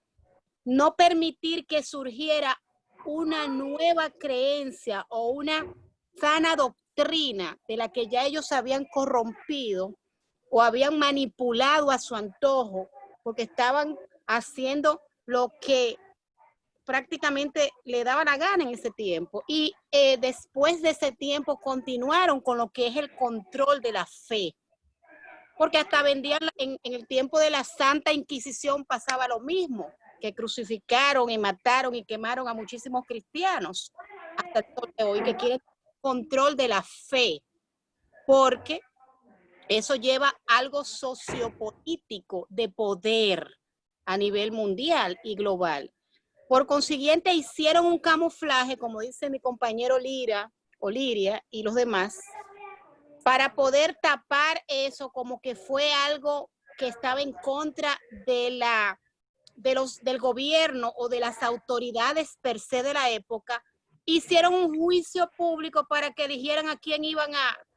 no permitir que surgiera una nueva creencia o una sana doctrina de la que ya ellos habían corrompido o habían manipulado a su antojo, porque estaban haciendo lo que prácticamente le daban la gana en ese tiempo. Y después de ese tiempo continuaron con lo que es el control de la fe. Porque hasta vendían, en el tiempo de la Santa Inquisición pasaba lo mismo, que crucificaron y mataron y quemaron a muchísimos cristianos hasta el sol de hoy, que quieren control de la fe, porque eso lleva algo sociopolítico de poder a nivel mundial y global. Por consiguiente, hicieron un camuflaje, como dice mi compañero Liria y los demás, para poder tapar eso como que fue algo que estaba en contra del gobierno o de las autoridades per se de la época. Hicieron un juicio público para que eligieran a quién iban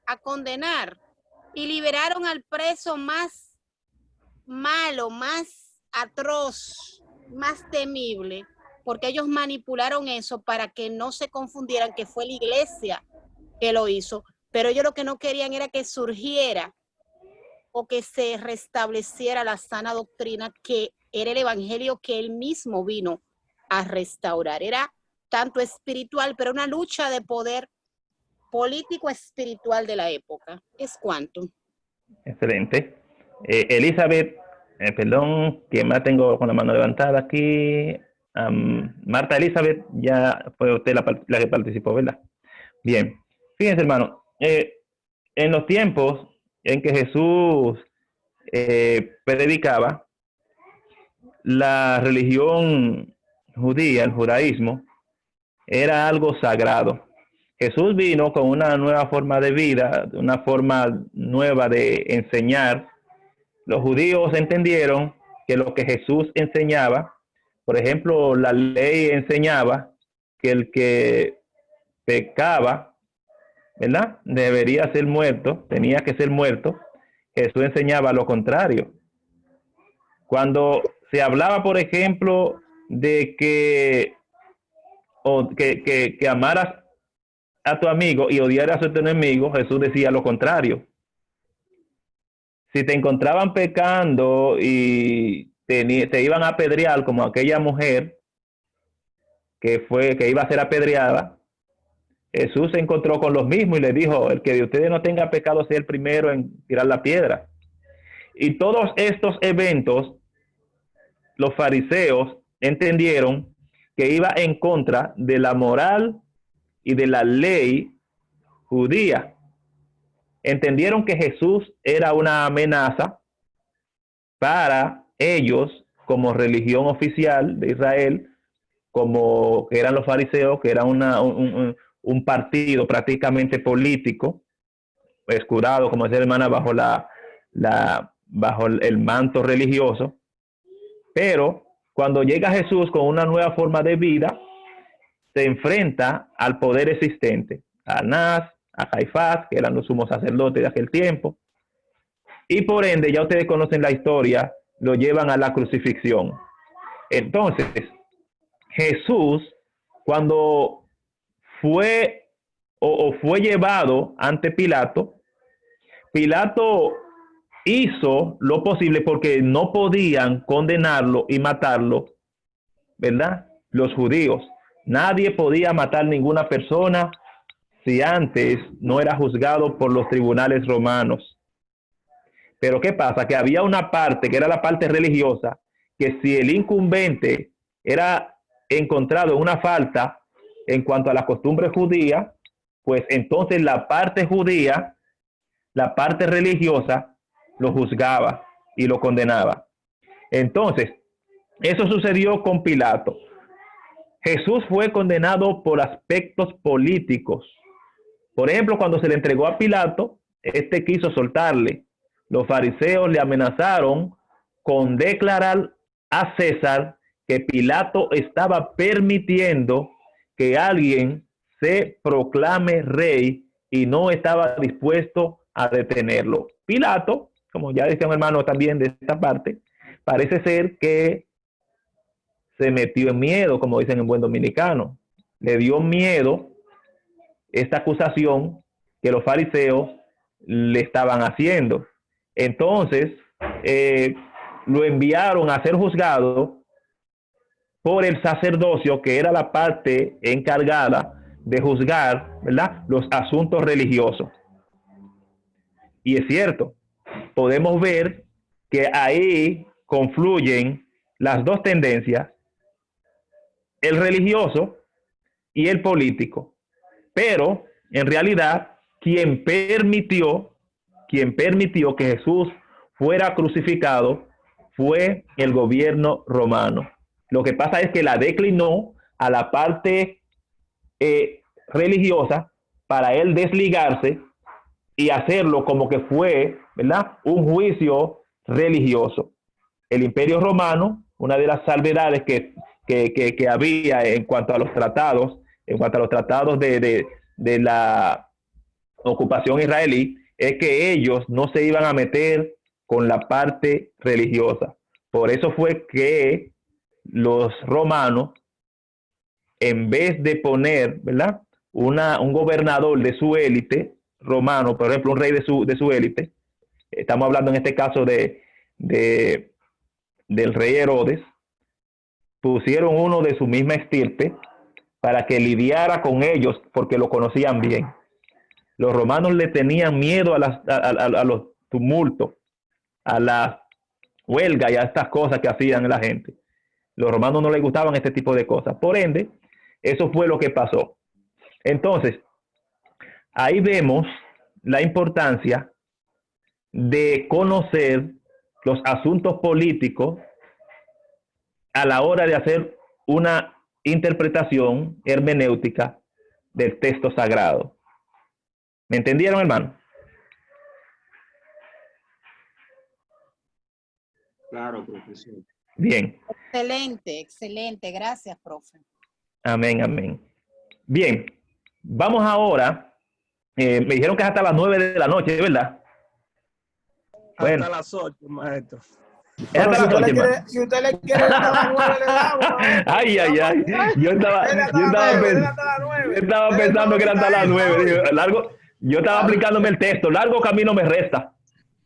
a condenar y liberaron al preso más malo, más atroz más temible, porque ellos manipularon eso para que no se confundieran que fue la iglesia que lo hizo, pero ellos lo que no querían era que surgiera o que se restableciera la sana doctrina que era el evangelio que él mismo vino a restaurar. Era tanto espiritual, pero una lucha de poder político espiritual de la época. Es cuanto. Excelente. Elizabeth, perdón, que más tengo con la mano levantada aquí. Marta Elizabeth, ya fue usted la que participó, ¿verdad? Bien. Fíjense, hermano, en los tiempos en que Jesús predicaba, la religión judía, el judaísmo, era algo sagrado. Jesús vino con una nueva forma de vida, una forma nueva de enseñar. Los judíos entendieron que lo que Jesús enseñaba, por ejemplo, la ley enseñaba que el que pecaba, ¿verdad?, debería ser muerto, tenía que ser muerto. Jesús enseñaba lo contrario. Cuando se hablaba, por ejemplo, de que amaras a tu amigo y odiaras a tu enemigo, Jesús decía lo contrario. Si te encontraban pecando y te iban a apedrear, como aquella mujer que iba a ser apedreada, Jesús se encontró con los mismos y le dijo: el que de ustedes no tenga pecado sea el primero en tirar la piedra. Y todos estos eventos, los fariseos entendieron que iba en contra de la moral y de la ley judía. Entendieron que Jesús era una amenaza para ellos como religión oficial de Israel, como que eran los fariseos, que era un partido prácticamente político, escudado, como decía la hermana, bajo el manto religioso. Pero cuando llega Jesús con una nueva forma de vida, se enfrenta al poder existente, a Anás, a Caifás, que eran los sumos sacerdotes de aquel tiempo, y por ende, ya ustedes conocen la historia, lo llevan a la crucifixión. Entonces, Jesús, cuando fue llevado ante Pilato, Pilato hizo lo posible porque no podían condenarlo y matarlo, ¿verdad? Los judíos. Nadie podía matar ninguna persona si antes no era juzgado por los tribunales romanos. Pero ¿qué pasa? Que había una parte, que era la parte religiosa, que si el incumbente era encontrado en una falta en cuanto a la costumbre judía, pues entonces la parte judía, la parte religiosa, lo juzgaba y lo condenaba. Entonces, eso sucedió con Pilato. Jesús fue condenado por aspectos políticos. Por ejemplo, cuando se le entregó a Pilato, este quiso soltarle. Los fariseos le amenazaron con declarar a César que Pilato estaba permitiendo que alguien se proclame rey y no estaba dispuesto a detenerlo. Pilato, como ya decía un hermano también de esta parte, parece ser que se metió en miedo, como dicen en buen dominicano. Le dio miedo esta acusación que los fariseos le estaban haciendo. Entonces, lo enviaron a ser juzgado por el sacerdocio, que era la parte encargada de juzgar, ¿verdad?, los asuntos religiosos. Y es cierto, podemos ver que ahí confluyen las dos tendencias, el religioso y el político. Pero, en realidad, quien permitió que Jesús fuera crucificado fue el gobierno romano. Lo que pasa es que la declinó a la parte religiosa para él desligarse y hacerlo como que fue, ¿verdad?, un juicio religioso. El Imperio Romano, una de las salvedades que había en cuanto a los tratados, de la ocupación israelí, es que ellos no se iban a meter con la parte religiosa. Por eso fue que los romanos, en vez de poner, ¿verdad?, un gobernador de su élite romano, por ejemplo, un rey de su élite, estamos hablando en este caso del rey Herodes, pusieron uno de su misma estirpe para que lidiara con ellos porque lo conocían bien. Los romanos le tenían miedo a los tumultos, a la huelga y a estas cosas que hacían la gente. Los romanos no les gustaban este tipo de cosas. Por ende, eso fue lo que pasó. Entonces, ahí vemos la importancia de conocer los asuntos políticos a la hora de hacer una interpretación hermenéutica del texto sagrado. ¿Me entendieron, hermano? Claro, profesor. Bien. Excelente, excelente. Gracias, profe. Amén, amén. Bien, vamos ahora. Me dijeron que es hasta las 9 de la noche, ¿verdad? Bueno. Hasta las 8, maestro. Es hasta las 8, hermano. Si usted le quiere hasta las 9, le damos. Ay, ay, ay. Yo estaba pensando que era hasta las 9. Yo estaba aplicándome el texto. Largo camino me resta.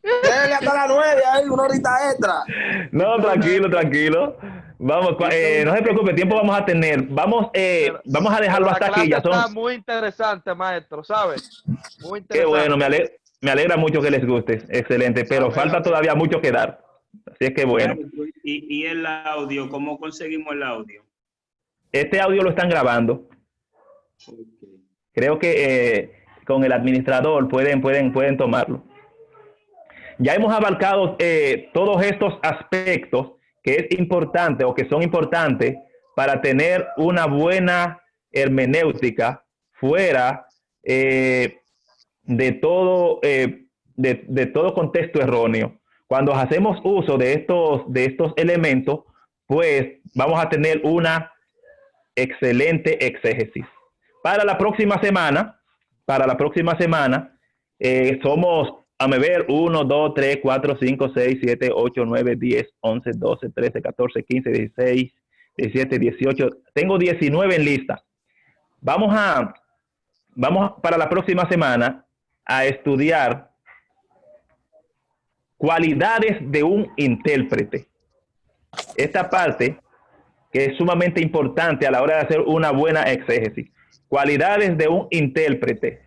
Dele hasta las 9, hay una horita extra. No, tranquilo, tranquilo. Vamos, no se preocupe, tiempo vamos a tener. Vamos a dejarlo hasta aquí. Ya Está muy interesante, maestro, ¿sabes? Muy interesante. Qué bueno, me alegra mucho que les guste. Excelente, pero falta todavía mucho que dar. Así es que bueno. ¿Y el audio? ¿Cómo conseguimos el audio? Este audio lo están grabando. Okay. Creo que con el administrador pueden tomarlo. Ya hemos abarcado todos estos aspectos que es importante o que son importantes para tener una buena hermenéutica fuera de todo contexto erróneo. Cuando hacemos uso de estos elementos, pues vamos a tener una excelente exégesis. Para la próxima semana, somos, a ver, 1, 2, 3, 4, 5, 6, 7, 8, 9, 10, 11, 12, 13, 14, 15, 16, 17, 18. Tengo 19 en lista. Vamos para la próxima semana a estudiar cualidades de un intérprete. Esta parte que es sumamente importante a la hora de hacer una buena exégesis. Cualidades de un intérprete.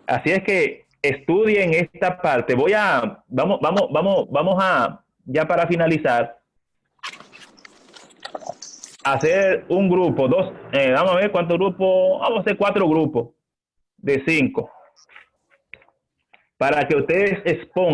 Así es que estudien esta parte. Vamos a, ya para finalizar, hacer un grupo, vamos a ver cuántos grupos, vamos a hacer 4 grupos de 5 para que ustedes expongan